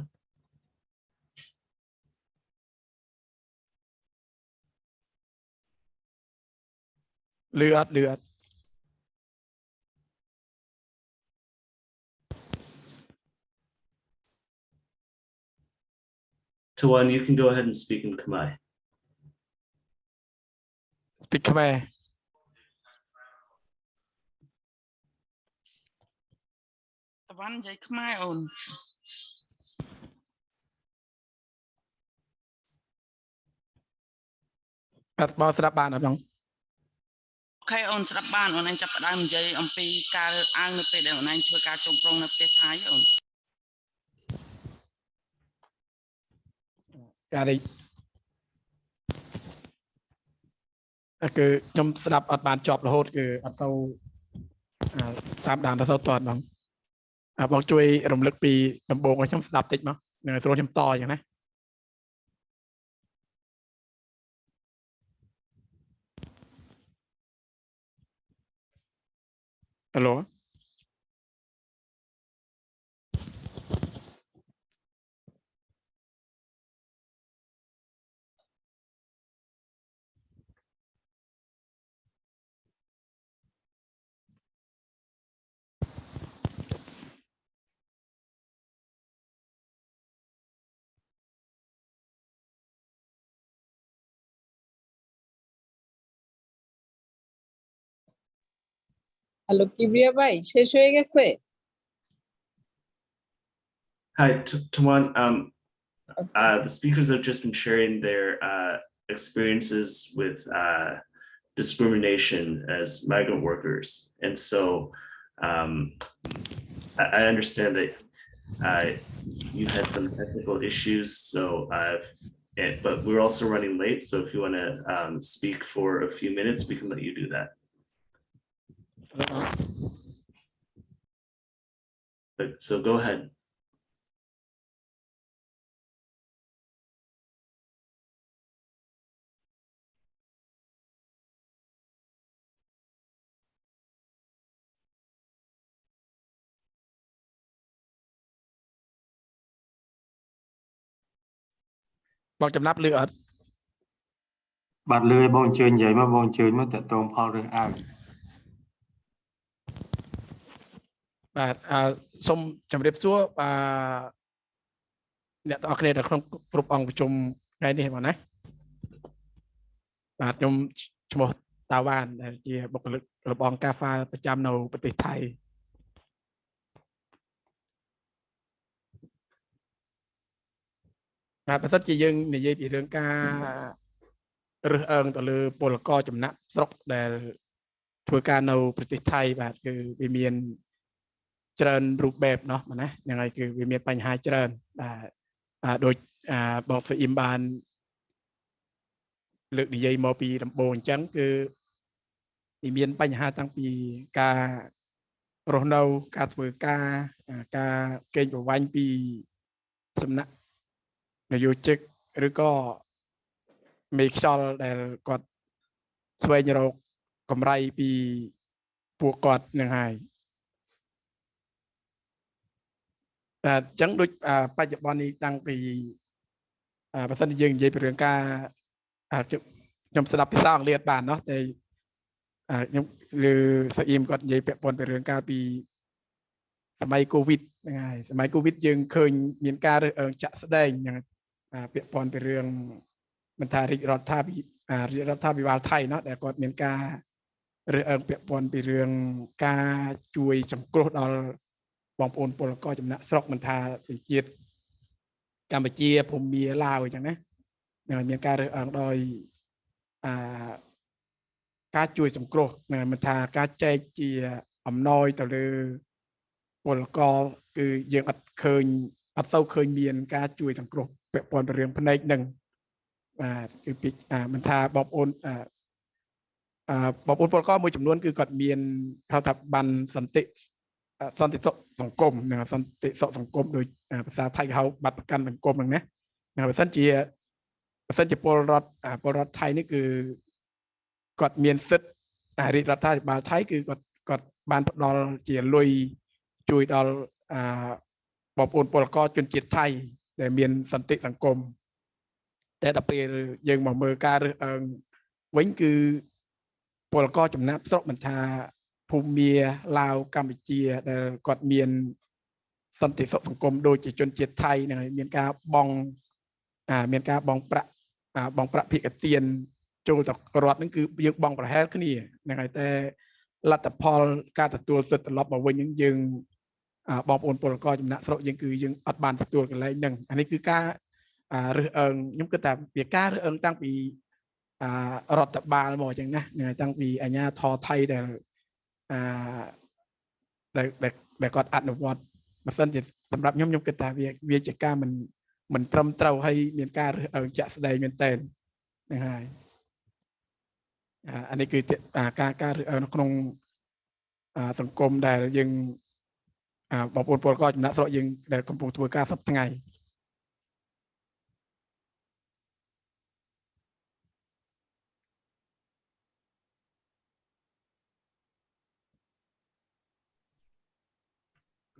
Lượt. Tawan, you can go ahead and speak in Khmer. Speak Khmer. Taban dạy Khmer ổn. Bao srap ban không? Khai ổn srap ban ổn anh chập đam dạy ông pi ca ang nộp để ổn anh thưa ca trồng prong nộp để thái ổn. Cả đi. គឺខ្ញុំស្ដាប់អត់បានចប់រហូតគឺអត់ទៅតាមដានទៅតតបងបងជួយរំលឹកពីដំបូងឲ្យខ្ញុំស្ដាប់តិចមកនឹងស្រួលខ្ញុំតអញ្ចឹងណា Hello. Hello Kibria ভাই, শেষ হয়ে গেছে? Hi, Tawan. The speakers have just been sharing their experiences with discrimination as migrant workers, and so I understand that you had some technical issues. So, but we're also running late. So, if you want to speak for a few minutes, we can let you do that. But so go ahead. បងចំណាប់លឺអត់ បាទលឺឲ្យបងអញ្ជើញនិយាយមកបងអញ្ជើញមកតើតងផលរឿងអាវ បាទសូមជម្រាបសួរអ្នកទាំងអស់គ្នានៅក្នុងគ្រប់អង្គប្រជុំថ្ងៃនេះបងណាបាទខ្ញុំឈ្មោះតាវ៉ានដែលជាបុគ្គលិករបស់អង្គការ FAL ប្រចាំនៅប្រទេសថៃបាទបើសិនជាយើងនិយាយពីរឿងការរើសអើងទៅលើពលករចំណាក់ស្រុកដែលធ្វើការនៅប្រទេសថៃបាទគឺវាមានច្រើនរូបបែបเนาะណាហ្នឹងហើយគឺវាមានបញ្ហាច្រើនបាទដូចបងស្អ៊ីមបានលើកនិយាយមកពីដំបូងអញ្ចឹងគឺវាមានបញ្ហាតាំងពីការរស់នៅការធ្វើការកេងប្រវ័ញ្ចពីសំណាក់នយោជិកឬក៏មេខ្យល់ដែលគាត់ស្វែងរកកម្រៃពីពួកគាត់នឹងហើយតែអញ្ចឹងដូចបច្ចុប្បន្ននេះតាំងពីបើសិនជាយើងនិយាយពីរឿងការខ្ញុំស្ដាប់ភាសាអង់គ្លេសបានเนาะតែខ្ញុំលើស្អ៊ីមគាត់និយាយពាក់ព័ន្ធពីរឿងការពីសម័យកូវីដហ្នឹងហើយសម័យកូវីដយើងឃើញមានការរើសអើងចាក់ស្ដែងហ្នឹងពាក់ព័ន្ធពីរឿងមិនថារាជរដ្ឋាភិបាលថៃเนาะដែលគាត់មានការរើសអើងពាក់ព័ន្ធពីរឿងការជួយសង្គ្រោះដល់បងប្អូនពលករចំណាក់ស្រុកមិនថាសញ្ជាតិកម្ពុជាភូមាឡាវអញ្ចឹងណាមានការរើសអើងដោយការជួយសង្គ្រោះមិនថាការចែកជាអំណោយទៅលើពលករគឺយើងអត់ទៅឃើញមានការជួយសង្គ្រោះពាក់ព័ន្ធពីរឿងផ្នែកហ្នឹងបាទគឺពីមិនថាបងប្អូនពលករមួយចំនួនគឺគាត់មានហៅថាបានសន្តិសុខសង្គមសន្តិសុខសង្គមដោយភាសាថៃគេហៅបាត់ប្រកាន់សង្គមហ្នឹងណាបើសិនជាពលរដ្ឋថៃនេះគឺគាត់មានសិទ្ធិរាជរដ្ឋាភិបាលថៃគឺគាត់បានផ្ដល់ជាលុយជួយដល់បងប្អូនពលករជនជាតិថៃដែលមានសន្តិសង្គមតែដល់ពេលយើងមកមើលការរើសអើងវិញគឺពលករចំណាក់ស្រុកមិនថាភូមាឡាវកម្ពុជាដែលគាត់មានសន្តិសុខសង្គមដូចជាជនជាតិថៃនឹងមានការបង់ប្រាក់ភិកទានចូលទៅរដ្ឋហ្នឹងគឺយើងបង់ប្រហែលគ្នាហ្នឹងហើយតែលទ្ធផលការទទួលសិទ្ធិត្រឡប់មកវិញហ្នឹងយើងបងប្អូនពលករចំណាក់ស្រុកយើងគឺយើងអត់បានទទួលកន្លែងហ្នឹងអានេះគឺការរើសអើងខ្ញុំគិតថាវាការរើសអើងតាំងពីរដ្ឋបាលមកអញ្ចឹងណាតាំងពីអាជ្ញាធរថៃដែលគាត់អនុវត្តបើសិនជាសម្រាប់ខ្ញុំគិតថាវាជាការមិនត្រឹមត្រូវហើយមានការរើសអើងជាក់ស្ដែងមែនតើហ្នឹងហើយអានេះគឺការរើសអើងក្នុងសង្គមដែលយើងបងប្អូនពលករចំណាក់ស្រុកយើងដែលកំពុងធ្វើការសប្តាហ៍ថ្ងៃ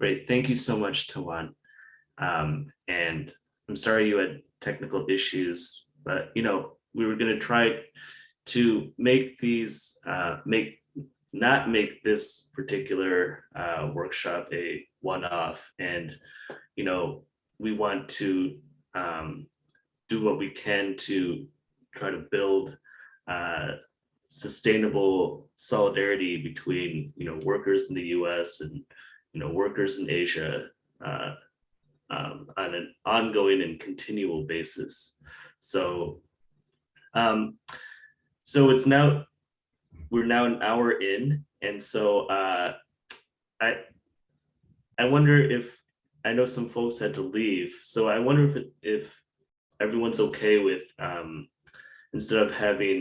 Great, thank you so much, Tawan. And I'm sorry you had technical issues, but we were going to try to make these not make this particular workshop a one-off, and we want to do what we can to try to build sustainable solidarity between workers in the US and workers in Asia on an ongoing and continual basis. So we're now an hour in, and so I wonder if, I know some folks had to leave, so I wonder if everyone's okay with instead of having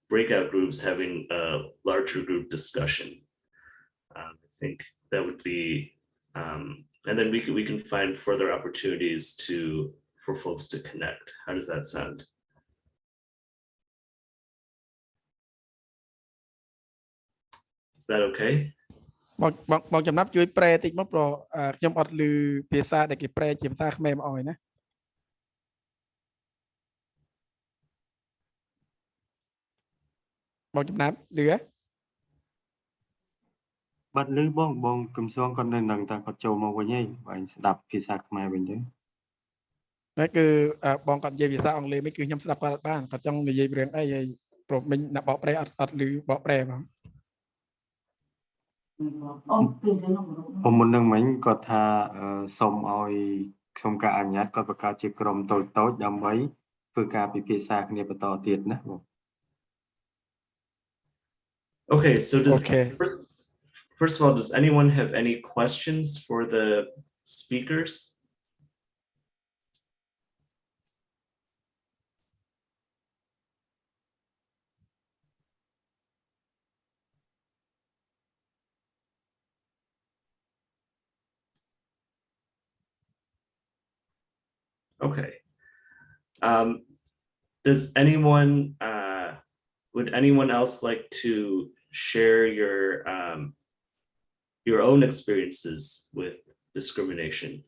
breakout groups, having a larger group discussion. I think that would be, and then we can find further opportunities for folks to connect. How does that sound? Is that okay? បងចំណាប់ជួយប្រែតិចមកព្រោះខ្ញុំអត់ឮភាសាដែលគេប្រែជាភាសាខ្មែរមកឲ្យណាបងចំណាប់ឮហ៎ បាត់ឮបងកំសងគាត់នៅនឹងតែគាត់ចូលមកវិញហើយបើអញស្ដាប់ភាសាខ្មែរវិញទៅ ហ្នឹងគឺបងគាត់និយាយភាសាអង់គ្លេសមិនគឺខ្ញុំស្ដាប់គាត់អត់បានគាត់ចង់និយាយរឿងអីហើយព្រោះមិញអ្នកបកប្រែអត់ឮបកប្រែបងមុននឹងមិញគាត់ថាសូមឲ្យខ្ញុំការអនុញ្ញាតគាត់បង្កើតជាក្រុមតូចៗដើម្បីធ្វើការពិភាក្សាគ្នាបន្តទៀតណាបង Okay, so Okay. First of all, does anyone have any questions for the speakers? Okay. Does anyone, would anyone else like to share your own experiences with discrimination?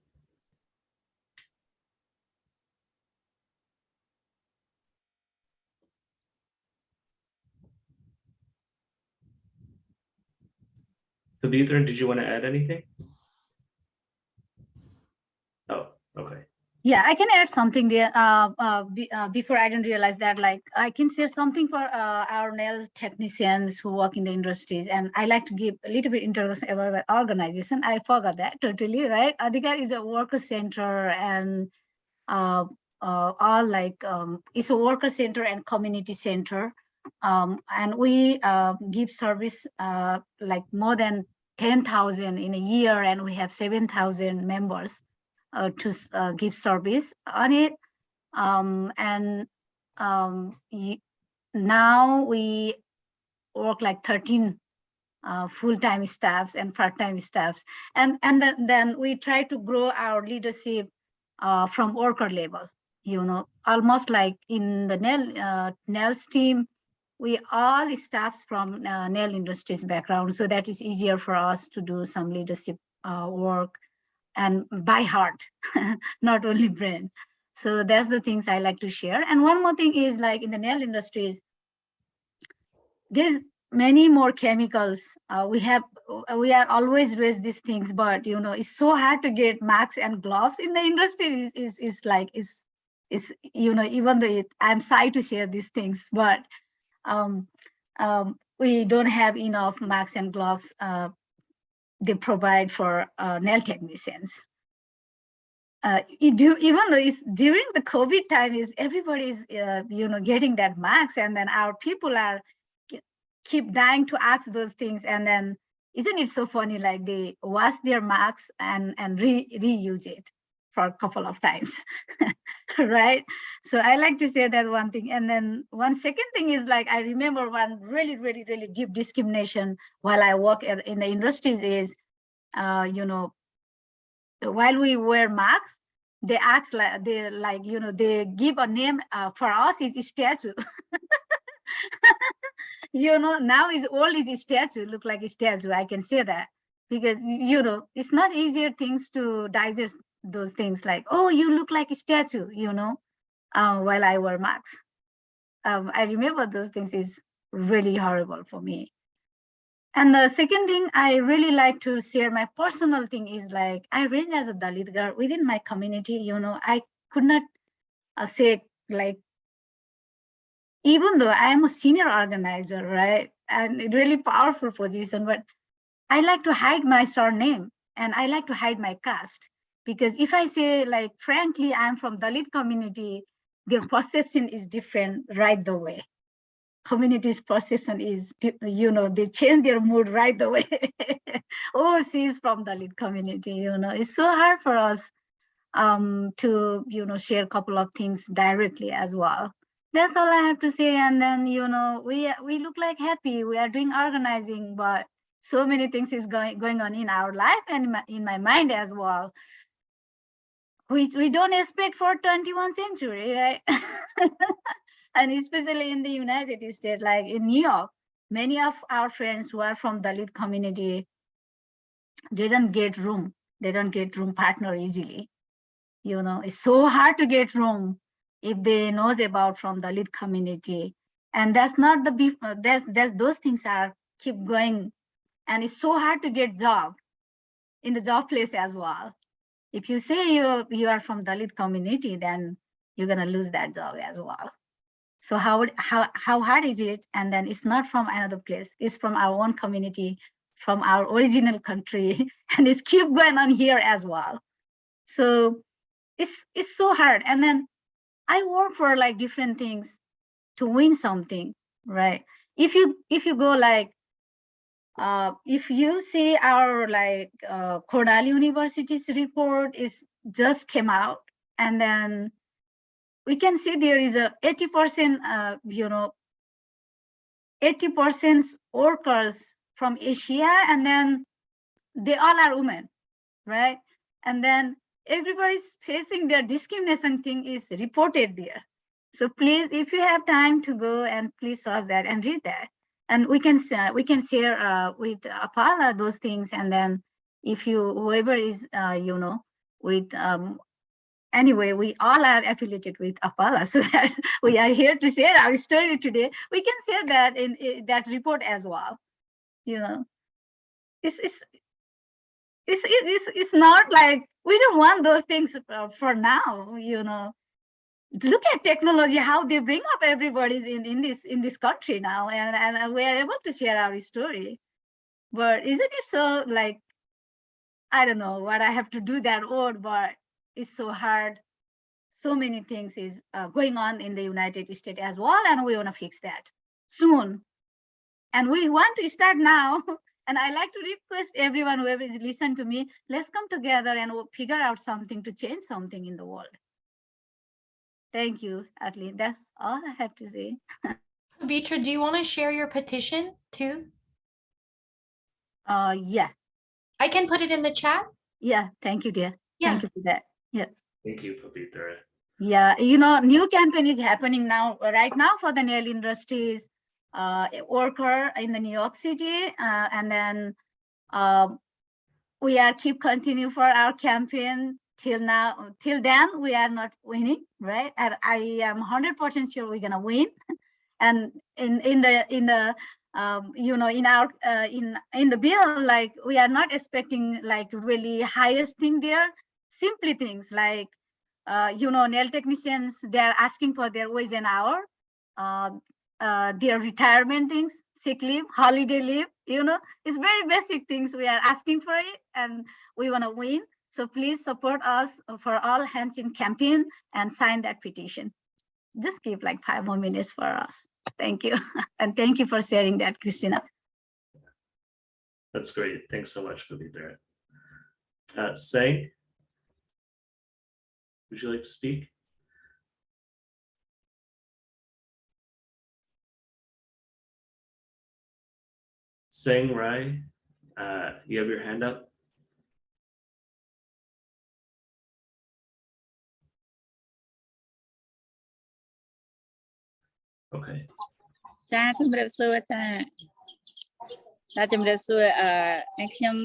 Pavitra, did you want to add anything? Oh, okay. Yeah, I can add something there. Before I didn't realize that, like, I can say something for our nail technicians who work in the industries, and I like to give a little bit introduction about our organization. I forgot that totally, right? Adhikar is a worker center, and all like it's a worker center and community center, and we give service like more than 10,000 in a year, and we have 7,000 members. To give service on it, and now we work like 13 full-time staffs and part-time staffs, and then we try to grow our leadership from worker level. You know, almost like in the nails team, we all staffs from nail industries background, so that is easier for us to do some leadership work. And by heart, not only brain. So that's the things I like to share. And one more thing is, like, in the nail industries, there's many more chemicals. We are always raise these things, but you know, it's so hard to get masks and gloves in the industry. Is you know, even though I'm shy to share these things, but we don't have enough masks and gloves they provide for nail technicians. Even though it's during the COVID time, is everybody's you know, getting that mask, and then our people are keep dying to ask those things, and then isn't it so funny? Like, they wash their masks and reuse it for a couple of times, right? So I like to say that one thing, and then one second thing is, like, I remember one really deep discrimination while I work in the industries is, you know, while we wear masks, they ask, like you know, they give a name for us is statue. You know, now is old is a statue, look like a statue. I can say that because, you know, it's not easier things to digest those things, like, oh, you look like a statue, you know, while I wear masks. I remember those things is really horrible for me. And the second thing I really like to share, my personal thing is, like, I raised as a Dalit girl within my community. You know, I could not say, like, even though I am a senior organizer, right, and a really powerful position, but I like to hide my surname and I like to hide my caste, because if I say, like, frankly, I'm from Dalit community, their perception is different right the way. Community's perception is, you know, they change their mood right away. Oh, she's from Dalit community, you know. It's so hard for us to, you know, share a couple of things directly as well. That's all I have to say. And then, you know, we look like happy, we are doing organizing, but So many things is going on in our life and in my mind as well, which we don't expect for 21st century, right? And especially in the United States, like in New York, many of our friends who are from Dalit community, they don't get room. They don't get room partner easily. You know, it's so hard to get room if they knows about from Dalit community. And that's not the that's those things are keep going. And it's so hard to get job in the job place as well. If you say you are from Dalit community, then you're gonna lose that job as well. So how hard is it? And then it's not from another place. It's from our own community, from our original country, and it's keep going on here as well. So it's so hard. And then I work for like different things to win something, right? If you go like if you see our like Cornell University's report is just came out, and then we can see there is a 80% 80% workers from Asia, and then they all are women, right? And then everybody's facing their discrimination thing is reported there. So please, if you have time to go and please search that and read that, and we can share with APALA those things, and then if you whoever is with anyway, we all are affiliated with APALA, so that we are here to share our story today. We can share that in that report as well. You know, it's not like we don't want those things for now. You know, look at technology, how they bring up everybody's in this country now, and we are able to share our story. But isn't it so like, I don't know what I have to do that word, but it's so hard. So many things is going on in the United States as well, and we want to fix that soon. And we want to start now. And I like to request everyone, whoever is listening to me, let's come together and we'll figure out something to change something in the world. Thank you, Atli. That's all I have to say. Bitra, do you want to share your petition too? Yeah. I can put it in the chat. Yeah, thank you, dear. Yeah. Thank you for that. Yeah. Thank you, Pavitra. Yeah, you know, new campaign is happening now, right now for the nail industries worker in the New York City, and then we are keep continue for our campaign till now. Till then, we are not winning, right? And I am 100% sure we're gonna win. And in the you know, in our in the bill, like we are not expecting like really highest thing there. Simply things like you know, nail technicians, they are asking for their wage an hour, their retirement things, sick leave, holiday leave, you know, it's very basic things we are asking for it, and we want to win. So please support us for all hands in campaign and sign that petition. Just give like 5 more minutes for us. Thank you. And thank you for sharing that, Christina. That's great. Thanks so much, Pavitra. Sang, would you like to speak? Sang Rai, you have your hand up. Okay. ចាជំរាបសួរចាជំរាបសួរខ្ញុំ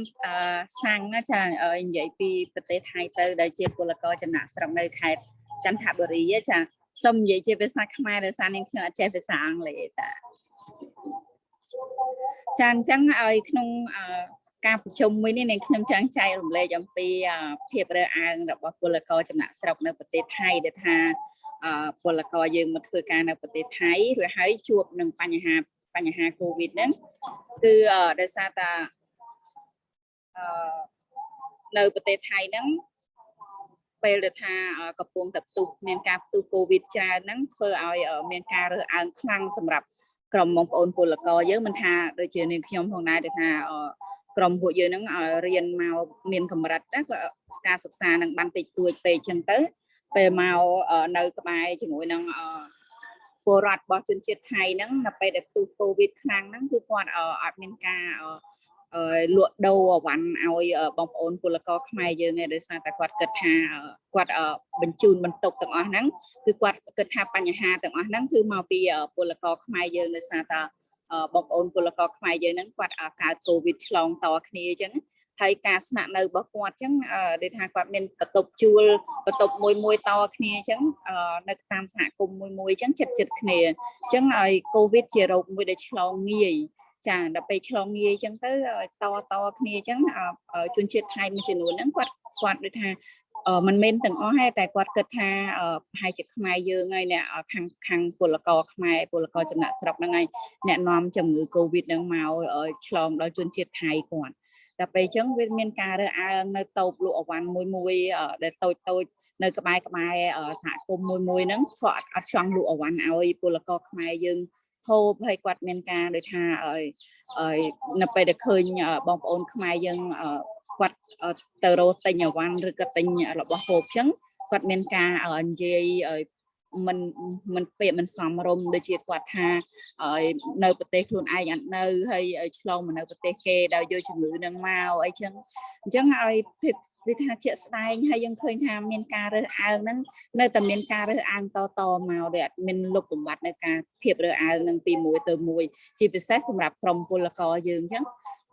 សាំងណាចានិយាយពីប្រទេសថៃទៅដែលជាពលករចំណាក់ស្រុកនៅខេត្តចន្ទបុរីចាសូមនិយាយជាភាសាខ្មែរដោយសារនាងខ្ញុំអត់ចេះភាសាអង់គ្លេសចាអញ្ចឹងឲ្យក្នុងការប្រជុំមួយនេះនាងខ្ញុំចង់ចែករំលែកអំពីភាពរើសអើងរបស់ពលករចំណាក់ស្រុកនៅប្រទេសថៃដែលថាពលករយើងមកធ្វើការនៅប្រទេសថៃឬហើយជួបនឹងបញ្ហាកូវីដហ្នឹងគឺដោយសារតែនៅប្រទេសថៃហ្នឹងពេលដែលថាកំពុងតែផ្ទុះមានការផ្ទុះកូវីដច្រើនហ្នឹងធ្វើឲ្យមានការរើសអើងខ្លាំងសម្រាប់ក្រុមបងប្អូនពលករយើងមិនថាដូចជានាងខ្ញុំផងដែរដែលថាក្រុមពួកយើងហ្នឹងរៀនមកមានកម្រិតណាក៏ការសិក្សានឹងបានតិចតួចពេកអញ្ចឹងទៅពេលមកនៅក្បែរជាមួយនឹងពលរដ្ឋរបស់ជនជាតិថៃហ្នឹងនៅពេលដែលផ្ទុះកូវីដខ្លាំងហ្នឹងគឺគាត់អត់មានការ លក់ដូរអវ៉ាន់ឲ្យបងប្អូនពលករខ្មែរយើងឯងដោយសារតែគាត់គិតថាគាត់បញ្ជូនបន្ទុកទាំងអស់ហ្នឹងគឺគាត់គិតថាបញ្ហាទាំងអស់ហ្នឹងគឺមកពីពលករខ្មែរយើងដោយសារតែបងប្អូនពលករខ្មែរយើងហ្នឹងគាត់កើតកូវីដឆ្លងតគ្នាអញ្ចឹងហើយការស្នាក់នៅរបស់គាត់អញ្ចឹងដូចថាគាត់មានបន្ទប់ជួលបន្ទប់មួយតគ្នាអញ្ចឹងនៅតាមសហគមន៍មួយអញ្ចឹងចិត្តគ្នាអញ្ចឹងឲ្យកូវីដជាโรគមួយដែលឆ្លងងាយចាដល់ពេលឆ្លងងាយអញ្ចឹងទៅតគ្នាអញ្ចឹងជនជាតិថៃមួយចំនួនហ្នឹងគាត់ដូចថាមិនមែនទាំងអស់ទេតែគាត់គិតថាប្រហែលជាខ្មែរយើងហើយអ្នកខាងពលករខ្មែរពលករចំណាក់ស្រុកហ្នឹងហើយអ្នកនាំជំងឺកូវីដហ្នឹងមកឆ្លងដល់ជនជាតិថៃគាត់ដល់ពេលអញ្ចឹងវាមានការរើសអើងនៅតូបលក់អវ៉ាន់មួយដែលតូចនៅក្បែរសហគមន៍មួយហ្នឹងគាត់អត់ចង់លក់អវ៉ាន់ឲ្យពលករខ្មែរយើងហូបហើយគាត់មានការដូចថានៅពេលដែលឃើញបងប្អូនខ្មែរយើងគាត់ទៅរកទិញអវ៉ាន់ឬក៏ទិញរបស់ហូបអញ្ចឹងគាត់មានការនិយាយមិនពាក្យមិនសមរម្យដូចជាគាត់ថានៅប្រទេសខ្លួនឯងអត់នៅហើយឆ្លងមកនៅប្រទេសគេដោយយកជំងឺនឹងមកអីចឹងអញ្ចឹងឲ្យភាពគឺថាជាក់ស្ដែងហើយយើងឃើញថាមានការរើសអើងហ្នឹងនៅតែមានការរើសអើងតមកដែលអត់មានលុបបំបាត់នៅការភាពរើសអើងនឹងពីមួយទៅមួយជាពិសេសសម្រាប់ក្រុមពលករយើងអញ្ចឹង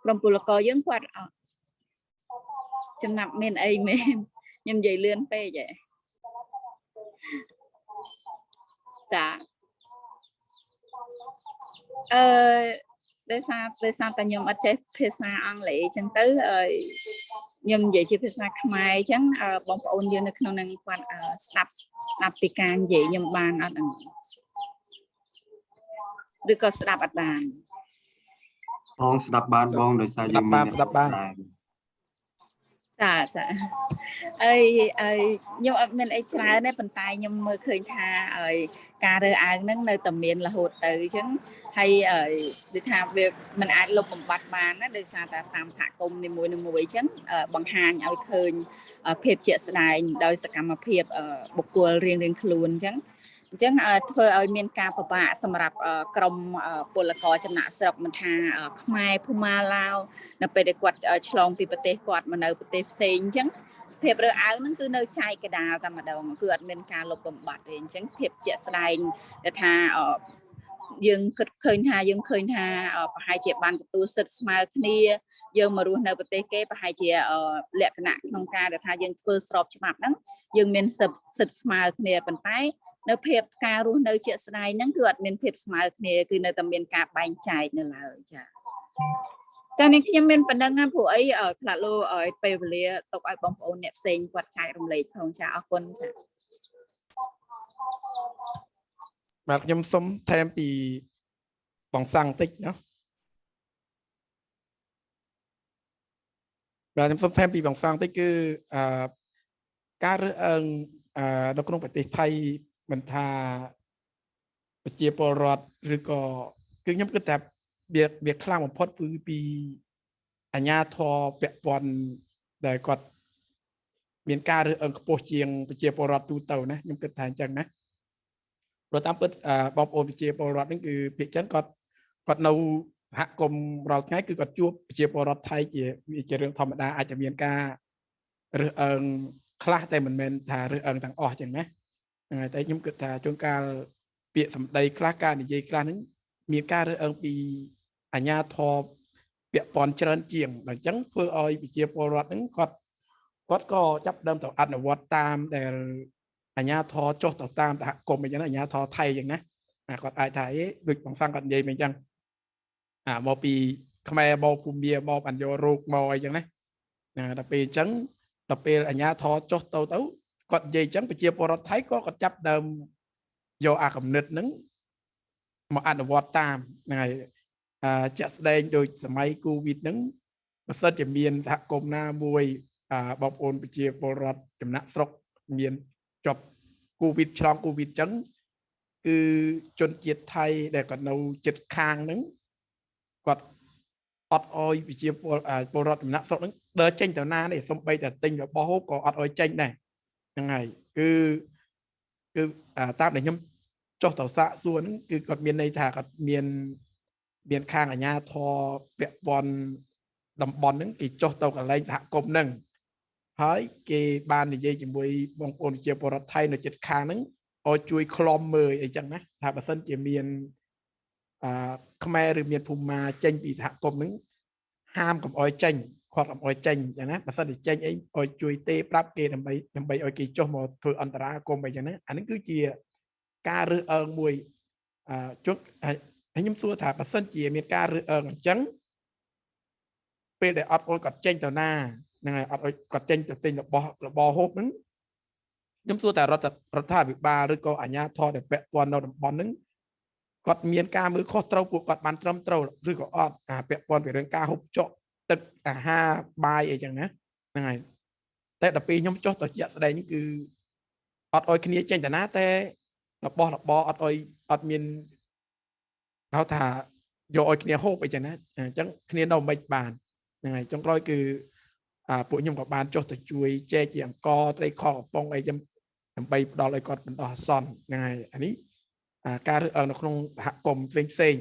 ក្រុមពលករយើងគាត់ចំណាប់មានអីមែនខ្ញុំនិយាយលឿនពេកហ៎ចាដោយសារតែខ្ញុំអត់ចេះភាសាអង់គ្លេសអញ្ចឹងទៅខ្ញុំនិយាយជាភាសាខ្មែរអញ្ចឹងបងប្អូនយើងនៅក្នុងនឹងគាត់ស្ដាប់ពីការនិយាយខ្ញុំបានអត់ឬក៏ស្ដាប់អត់បានបងស្ដាប់បានបងដោយសារយើងមានស្ដាប់បានចាអីខ្ញុំអត់មានអីច្រើនទេប៉ុន្តែខ្ញុំមើលឃើញថាការរើសអើងហ្នឹងនៅតែមានរហូតទៅអញ្ចឹងហើយដូចថាវាមិនអាចលុបបំបាត់បានណាដោយសារតែតាមសហគមន៍នីមួយអញ្ចឹងបង្ហាញឲ្យឃើញភាពជាក់ស្ដែងដោយសកម្មភាពបុគ្គលរៀងខ្លួនអញ្ចឹងធ្វើឲ្យមានការពិបាកសម្រាប់ក្រុមពលករចំណាក់ស្រុកមិនថាខ្មែរភូមាឡាវនៅពេលដែលគាត់ឆ្លងពីប្រទេសគាត់មកនៅប្រទេសផ្សេងអញ្ចឹងភាពរើសអើងហ្នឹងគឺនៅចែកកដាលតែម្ដងគឺអត់មានការលុបបំបាត់ទេអញ្ចឹងភាពជាក់ស្ដែងដែលថាយើងគិតឃើញថាប្រហែលជាបានទទួលសិទ្ធិស្មើគ្នាយើងមករស់នៅប្រទេសគេប្រហែលជាលក្ខណៈក្នុងការដែលថាយើងធ្វើស្របច្បាប់ហ្នឹងយើងមានសិទ្ធិស្មើគ្នាប៉ុន្តែនៅភាពការរស់នៅជាក់ស្ដែងហ្នឹងគឺអត់មានភាពស្មើគ្នាគឺនៅតែមានការបែងចែកនៅឡើយចានេះខ្ញុំមានប៉ុណ្ណឹងណាព្រោះអីខ្លះលោពេលវេលាទុកឲ្យបងប្អូនអ្នកផ្សេងគាត់ចែករំលែកផងចាអរគុណចាបាទខ្ញុំសូមថែមពីបងសាំងបន្តិចណាបាទខ្ញុំសូមថែមពីបងសាំងបន្តិចគឺការរើសអើងនៅក្នុងប្រទេសថៃមិនថាប្រជាពលរដ្ឋឬក៏គឺខ្ញុំគិតថាវាខ្លាំងបំផុតគឺពីអាជ្ញាធរពាក់ព័ន្ធដែលគាត់មានការរើសអើងខ្ពស់ជាងប្រជាពលរដ្ឋទូទៅណាខ្ញុំគិតថាអញ្ចឹងណាព្រោះតាមពិតបងប្អូនប្រជាពលរដ្ឋហ្នឹងគឺភាគច្រើនគាត់នៅសហគមន៍រាល់ថ្ងៃគឺគាត់ជួបប្រជាពលរដ្ឋថៃជារឿងធម្មតាអាចจะមានការរើសអើងខ្លះតែមិនមែនថារើសអើងទាំងអស់អញ្ចឹងណាតែខ្ញុំគិតថាជួនកាលពាក្យសម្ដីខ្លះការនិយាយខ្លះហ្នឹងមានការរើសអើងពីអាជ្ញាធរពាក់ព័ន្ធច្រើនជាងអញ្ចឹងធ្វើឲ្យប្រជាពលរដ្ឋហ្នឹងគាត់ក៏ចាប់ដើមទៅអនុវត្តតាមដែលអាជ្ញាធរចុះទៅតាមសហគមន៍អញ្ចឹងអាជ្ញាធរថៃអញ្ចឹងណាគាត់អាចថាដូចបងសាំងគាត់និយាយមកអញ្ចឹងមកពីខ្មែរមកភូមាមកបានយករោគមកអីចឹងណាដល់ពេលអញ្ចឹងដល់ពេលអាជ្ញាធរចុះទៅគាត់និយាយអញ្ចឹងប្រជាពលរដ្ឋថៃក៏គាត់ចាប់ដើមយកអាកំណត់ហ្នឹងមកអនុវត្តតាមហ្នឹងហើយជាក់ស្ដែងដូចសម័យគូវីដហ្នឹងបើសិនជាមានសហគមន៍ណាមួយបងប្អូនប្រជាពលរដ្ឋចំណាក់ស្រុកមានជាប់គូវីដឆ្លងគូវីដអញ្ចឹងគឺជនជាតិថៃដែលគាត់នៅជិតខាងហ្នឹងគាត់អត់អោយប្រជាពលរដ្ឋចំណាក់ស្រុកហ្នឹងដើរចេញទៅណាទេសំបីតែទិញរបស់ហូបក៏អត់អោយចេញដែរហ្នឹងហើយគឺតាមដែលខ្ញុំចុះទៅសាកសួរហ្នឹងគឺគាត់មានន័យថាគាត់មានខាងអាជ្ញាធរពាក់ព័ន្ធ តំបន់ហ្នឹងគេចុះទៅកន្លែងសហគមន៍ហ្នឹងហើយគេបាននិយាយជាមួយបងប្អូនជាពលរដ្ឋថៃនៅជិតខាងហ្នឹងឲ្យជួយឃ្លាំមើលអីចឹងណាថាបើសិនជាមានខ្មែរឬមានភូមិមាចេញពីសហគមន៍ហ្នឹងហាមកុំឲ្យចេញគាត់កុំឲ្យចេញចឹងណាបើសិនជាចេញអីឲ្យជួយទេប្រាប់គេដើម្បីឲ្យគេចុះមកធ្វើអន្តរាគមន៍អីចឹងណាអានេះគឺជាការរើសអើងមួយជុកហើយខ្ញុំសួរថាបើសិនជាមានការរើសអើងអញ្ចឹងពេលដែលអត់ឲ្យគាត់ចេញទៅណាហ្នឹងហើយអត់ឲ្យគាត់ចេញទៅទិញរបស់ហូបហ្នឹងខ្ញុំសួរថារដ្ឋាភិបាលឬក៏អាជ្ញាធរដែលពាក់ព័ន្ធនៅតំបន់ហ្នឹងគាត់មានការមើលខុសត្រូវពួកគាត់បានត្រឹមត្រូវឬក៏អត់ពាក់ព័ន្ធពីរឿងការហូបចុកទឹកអាហារបាយអីចឹងណាហ្នឹងហើយតែដល់ពេលខ្ញុំចុះទៅជាក់ស្ដែងគឺអត់ឲ្យគ្នាចេញទៅណាតែរបស់របរអត់មានហៅថាយកឲ្យគ្នាហូបអីចឹងណាអញ្ចឹងគ្នានៅមិនបានហ្នឹងហើយចុងក្រោយគឺពួកខ្ញុំក៏បានចុះទៅជួយចែកជាអង្គត្រីខកំប៉ុងអីចឹងដើម្បីផ្ដល់ឲ្យគាត់បណ្ដោះអាសន្នហ្នឹងហើយអានេះការរើសអើងនៅក្នុងសហគមន៍ផ្សេង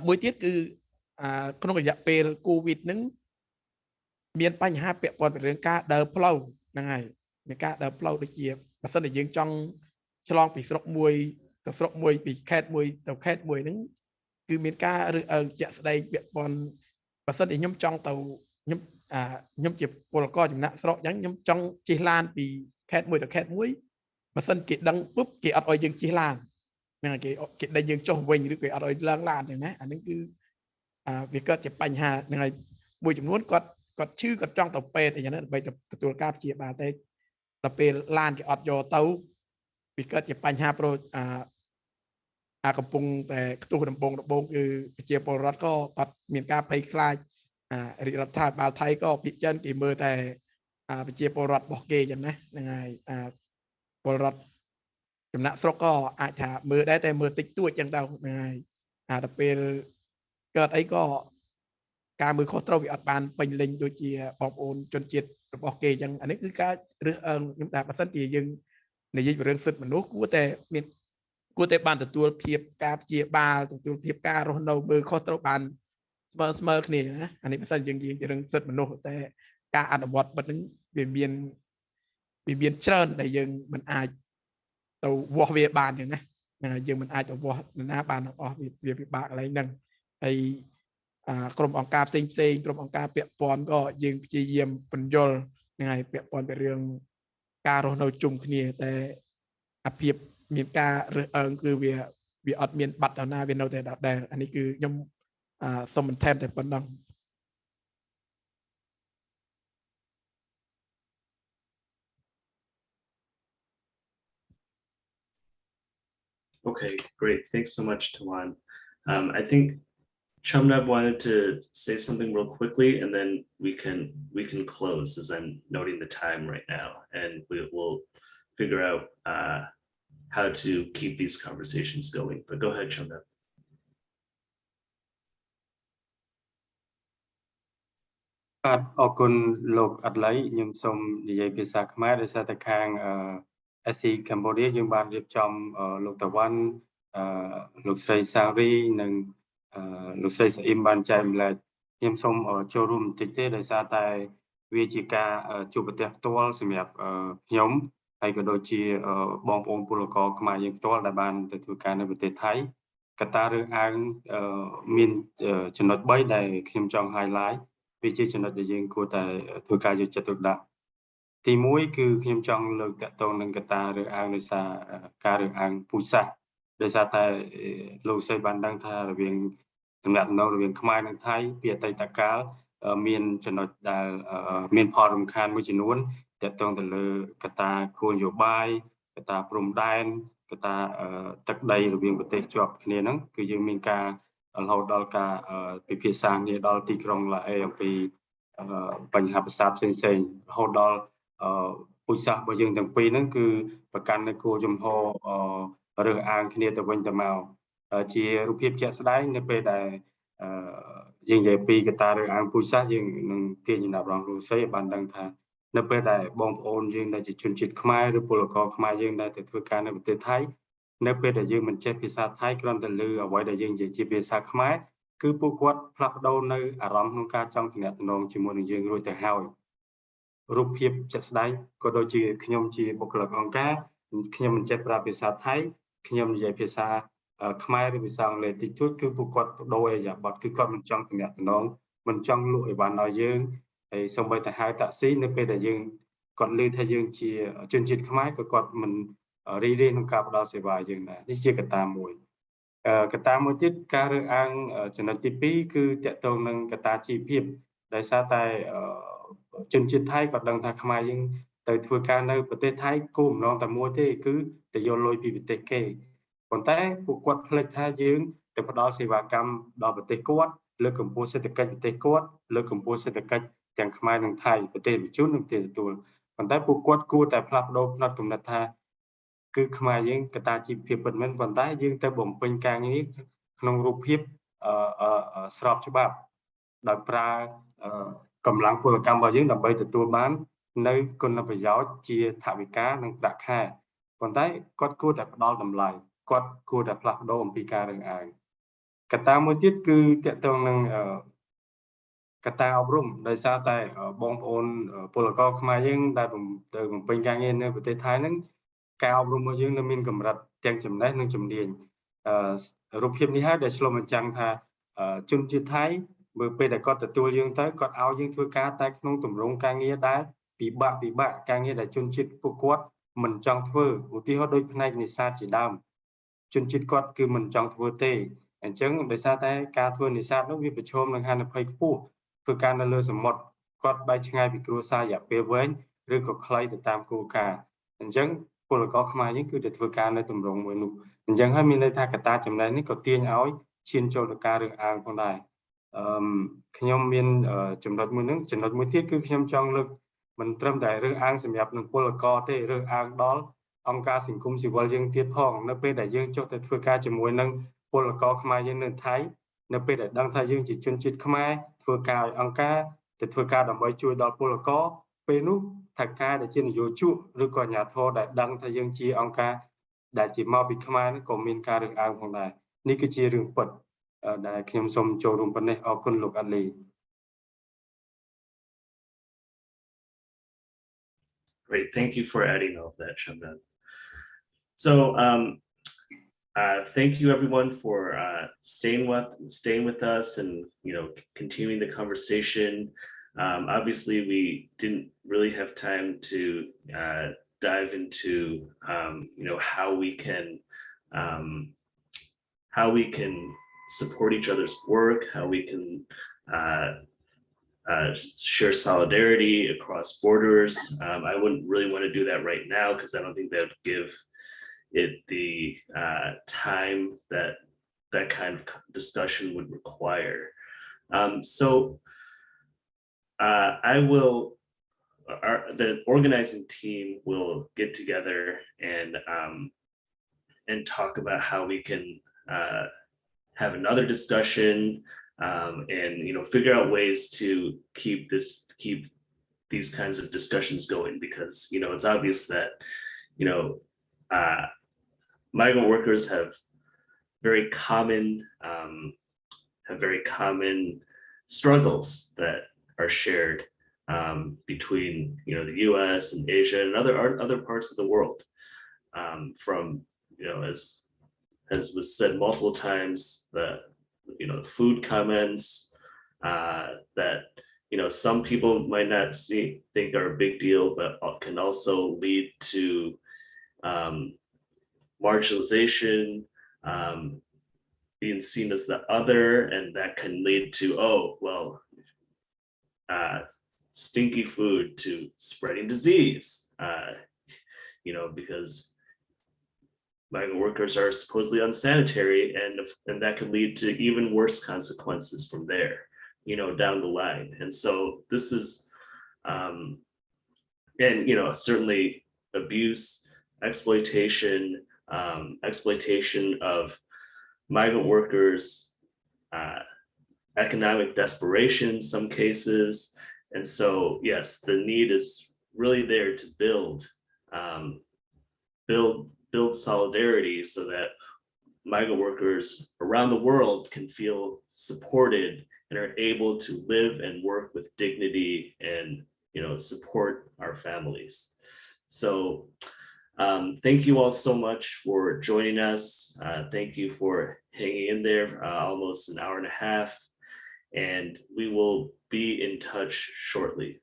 មួយទៀតគឺក្នុងរយៈពេលកូវីដហ្នឹងមានបញ្ហាពាក់ព័ន្ធពីរឿងការដើរផ្លូវហ្នឹងហើយមានការដើរផ្លូវដូចជាបើសិនជាយើងចង់ឆ្លងពីស្រុកមួយទៅស្រុកមួយពីខេត្តមួយទៅខេត្តមួយហ្នឹងគឺមានការរើសអើងជាក់ស្ដែងពាក់ព័ន្ធបើសិនជាខ្ញុំចង់ទៅខ្ញុំជាពលករចំណាក់ស្រុកអញ្ចឹងខ្ញុំចង់ជិះឡានពីខេត្តមួយទៅខេត្តមួយបើសិនគេដឹងពុបគេអត់ឲ្យយើងជិះឡានហ្នឹងហើយគេដេញយើងចុះវិញឬគេអត់ឲ្យឡើងឡានអញ្ចឹងណាអានេះគឺវាកើតជាបញ្ហាហ្នឹងហើយមួយចំនួនគាត់ឈឺគាត់ចង់ទៅពេទ្យអីចឹងណាដើម្បីទទួលការព្យាបាលតែដល់ពេលឡានគេអត់យកទៅវាកើតជាបញ្ហាកំពុងតែខ្ទុះដំបងគឺប្រជាពលរដ្ឋក៏គាត់មានការភ័យខ្លាចរាជរដ្ឋាភិបាលថៃក៏ពិចារណាគេមើលតែប្រជាពលរដ្ឋរបស់គេចឹងណាហ្នឹងហើយពលរដ្ឋចំណាក់ស្រុកក៏អាចថាមើលដែរតែមើលតិចតួចចឹងទៅហ្នឹងហើយដល់ពេលកើតអីក៏ការមើលខុសត្រូវវាអត់បានពេញលេញដូចជាបងប្អូនជនជាតិរបស់គេចឹងអានេះគឺការរើសអើងខ្ញុំថាបើសិនជាយើងនិយាយពីរឿងសិទ្ធិមនុស្សគួរតែបានទទួលភាពការព្យាបាលទទួលភាពការរស់នៅមើលខុសត្រូវបានស្មើគ្នាណាអានេះបើសិនយើងនិយាយពីរឿងសិទ្ធិមនុស្សតែការអនុវត្តបិទហ្នឹងវាមានច្រើនដែលយើងមិនអាចទៅវាស់វាបានចឹងណាយើងមិនអាចទៅវាស់ណាបានទាំងអស់វាពិបាកកន្លែងហ្នឹងហើយក្រុមអង្គការផ្សេងក្រុមអង្គការពាក់ព័ន្ធក៏យើងព្យាយាមបញ្យល់ហ្នឹងហើយពាក់ព័ន្ធពីរឿងការរស់នៅជុំគ្នាតែអាភិបមានការរើសអើងគឺវាអត់មានបាត់ទៅណាវានៅតែដដែលអានេះគឺខ្ញុំសូមបន្ថែមតែប៉ុណ្ណឹង Okay, great. Thanks so much, Tawan. I think Chumnab wanted to say something real quickly, and then we can close as I'm noting the time right now, and we will figure out how to keep these conversations going. But go ahead, Chumnab. អរគុណលោកអត់លៃខ្ញុំសូមនិយាយភាសាខ្មែរដោយសារតែខាងSC Cambodia យើងបានរៀបចំលោកតាវ៉ាន់លោកស្រីសារីនិងលោកស្រីសអ៊ីមបានចែកម្លែកខ្ញុំសូមចូលរួមបន្តិចទេដោយសារតែវាជាការជួបប្រទះផ្ទាល់សម្រាប់ខ្ញុំហើយក៏ដូចជាបងប្អូនពលករខ្មែរយើងផ្ទាល់ដែលបានទៅធ្វើការនៅប្រទេសថៃកត្តារឿងអើងមានចំណុច3ដែលខ្ញុំចង់ highlight វាជាចំណុចដែលយើងគួរតែធ្វើការយកចិត្តទុកដាក់ទី1គឺខ្ញុំចង់លើកតទៅនឹងកត្តារឿងអើងដោយសារការរឿងអើងពូជសាសន៍ដោយសារតែលោកស្រីបានដឹងថារវាងទំនាក់ទំនងរវាងខ្មែរនិងថៃពីអតីតកាលមានចំណុចដែលមានផលរំខានមួយចំនួនទាក់ទងទៅលើកត្តាគោលនយោបាយកត្តាព្រំដែនកត្តាទឹកដីរវាងប្រទេសជាប់គ្នាហ្នឹងគឺយើងមានការរហូតដល់ការពិភាក្សាគ្នាដល់ទីក្រុងឡាអេអំពីបញ្ហាភាសាផ្សេងៗរហូតដល់ពូជសាសន៍របស់យើងទាំងពីរហ្នឹងគឺប្រកាន់នៅគោលជំហររើសអើងគ្នាទៅវិញទៅមកជារូបភាពជាក់ស្ដែងនៅពេលដែលយើងនិយាយពីកត្តារើសអើងពូជសាសន៍យើងនឹងទាញចំណាប់រងលោកស្រីបានដឹងថានៅពេលដែលបងប្អូនយើងដែលជាជនជាតិខ្មែរឬពលករខ្មែរយើងដែលទៅធ្វើការនៅប្រទេសថៃនៅពេលដែលយើងមិនចេះភាសាថៃគ្រាន់តែឮអ្វីដែលយើងនិយាយជាភាសាខ្មែរ គឺពួកគាត់ផ្លាស់ប្ដូរនៅអារម្មណ៍ក្នុងការចង់ទំនាក់ទំនងជាមួយនឹងយើងរួចទៅហើយរូបភាពជាក់ស្ដែងក៏ដូចជាខ្ញុំជាបុគ្គលិកអង្គការខ្ញុំមិនចេះប្រើភាសាថៃខ្ញុំនិយាយភាសាខ្មែរឬភាសាអង់គ្លេសតិចតួចគឺពួកគាត់បដូរអេយ៉ាប័តគឺគាត់មិនចង់ទំនាក់ទំនងមិនចង់លក់អីវ៉ាន់ឲ្យយើងហើយសូម្បីតែហៅតាក់ស៊ីនៅពេលដែលយើងគាត់ឮថាយើងជាជនជាតិខ្មែរក៏គាត់មិនរីករាយក្នុងការផ្ដល់សេវាឲ្យយើងដែរនេះជាកត្តាមួយកត្តាមួយទៀតការរើសអើងចំណុចទី2គឺតកតងនឹងកត្តាជីវភាពដោយសារតែជនជាតិថៃក៏ដឹងថាខ្មែរយើងទៅធ្វើការនៅប្រទេសថៃគោលបំណងតែមួយទេគឺទៅយកលុយពីប្រទេសគេប៉ុន្តែពួកគាត់ភ្លេចថាយើងទៅផ្ដល់សេវាកម្មដល់ប្រទេសគាត់លើកកម្ពស់សេដ្ឋកិច្ចប្រទេសគាត់លើកកម្ពស់សេដ្ឋកិច្ចទាំងខ្មែរនិងថៃប្រទេសបញ្ជូននិងប្រទេសទទួលប៉ុន្តែពួកគាត់គួរតែផ្លាស់ប្ដូរផ្នត់គំនិតថាគឺខ្មែរយើងកត្តាជីវភាពពិតមែនប៉ុន្តែយើងទៅបំពេញការងារក្នុងរូបភាពស្របច្បាប់ដោយប្រើកម្លាំងពលកម្មរបស់យើងដើម្បីទទួលបាននៅគុណប្រយោជន៍ជាថវិកានិងប្រាក់ខែប៉ុន្តែគាត់គួរតែផ្ដល់តម្លៃគាត់គួរតែផ្លាស់ប្ដូរអំពីការរើសអើងកត្តាមួយទៀតគឺតកតងនឹងកត្តាអប់រំដោយសារតែបងប្អូនពលករខ្មែរយើងដែលទៅបំពេញការងារនៅប្រទេសថៃហ្នឹងការអប់រំរបស់យើងនៅមានកម្រិតទាំងចំណេះនិងជំនាញរូបភាពនេះហើយដែលឆ្លុះបញ្ចាំងថាជនជាតិថៃមើលពេលដែលគាត់ទទួលយើងទៅគាត់ឲ្យយើងធ្វើការតែក្នុងទម្រង់ការងារដែលពិបាកការងារដែលជនជាតិពួកគាត់មិនចង់ធ្វើឧទាហរណ៍ដូចផ្នែកនេសាទជាដើមជនជាតិគាត់គឺមិនចង់ធ្វើទេអញ្ចឹងដោយសារតែការធ្វើនេសាទនោះវាប្រឈមនឹងហានិភ័យខ្ពស់ធ្វើការនៅលើសមុទ្រគាត់បែកឆ្ងាយពីគ្រួសាររយៈពេលវែងឬក៏ខ្លីទៅតាមគោលការណ៍អញ្ចឹងពលករខ្មែរយើងគឺតែធ្វើការនៅទម្រង់មួយនោះអញ្ចឹងហើយមានន័យថាកត្តាចំណេះនេះក៏ទាញឲ្យឈានចូលទៅការរើសអើងផងដែរខ្ញុំមានចំណុចមួយហ្នឹងចំណុចមួយទៀតគឺខ្ញុំចង់លើកមិនត្រឹមតែរើសអើងសម្រាប់នឹងពលករទេរើសអើងដល់អង្គការសង្គមស៊ីវិលយើងទៀតផងនៅពេលដែលយើងចុះទៅធ្វើការជាមួយនឹងពលករខ្មែរយើងនៅថៃនៅពេលដែលដឹងថាយើងជាជនជាតិខ្មែរធ្វើការឲ្យអង្គការទៅធ្វើការដើម្បីជួយដល់ពលករពេលនោះថៅកែដែលជានយោជកឬក៏អាជ្ញាធរដែលដឹងថាយើងជាអង្គការដែលជាមកពីខ្មែរក៏មានការរើសអើងផងដែរនេះគឺជារឿងពិតដែលខ្ញុំសូមចូលរួមប៉ុណ្ណេះអរគុណលោកអាត់លី Great, thank you for adding all of that, Shamdan. So thank you everyone for staying with us and continuing the conversation. Obviously, we didn't really have time to dive into how we can support each other's work, how we can share solidarity across borders. I wouldn't really want to do that right now because I don't think that would give it the time that that kind of discussion would require. The organizing team will get together and talk about how we can have another discussion and figure out ways to keep these kinds of discussions going because it's obvious that migrant workers have very common struggles that are shared between the US and Asia and other parts of the world from as was said multiple times the food comments that some people might not think are a big deal but can also lead to marginalization, being seen as the other, and that can lead to stinky food to spreading disease, because migrant workers are supposedly unsanitary, and that could lead to even worse consequences from there, down the line. And so this is, certainly abuse, exploitation of migrant workers, economic desperation in some cases. And so, yes, the need is really there to build solidarity so that migrant workers around the world can feel supported and are able to live and work with dignity and, you know, support our families. So thank you all so much for joining us. Thank you for hanging in there almost an hour and a half, and we will be in touch shortly.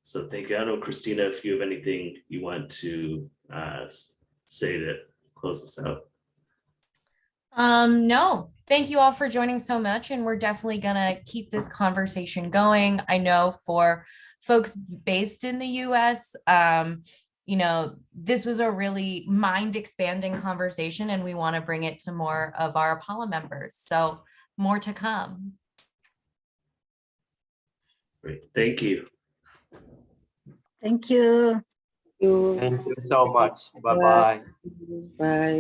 So thank you. I don't know, Christina, if you have anything you want to say to close this out. No, thank you all for joining so much. And we're definitely gonna keep this conversation going. I know for folks based in the US, you know, this was a really mind expanding conversation and we want to bring it to more of our APALA members. So more to come. Great, thank you. Thank you. Thank you so much. Bye-bye. Bye.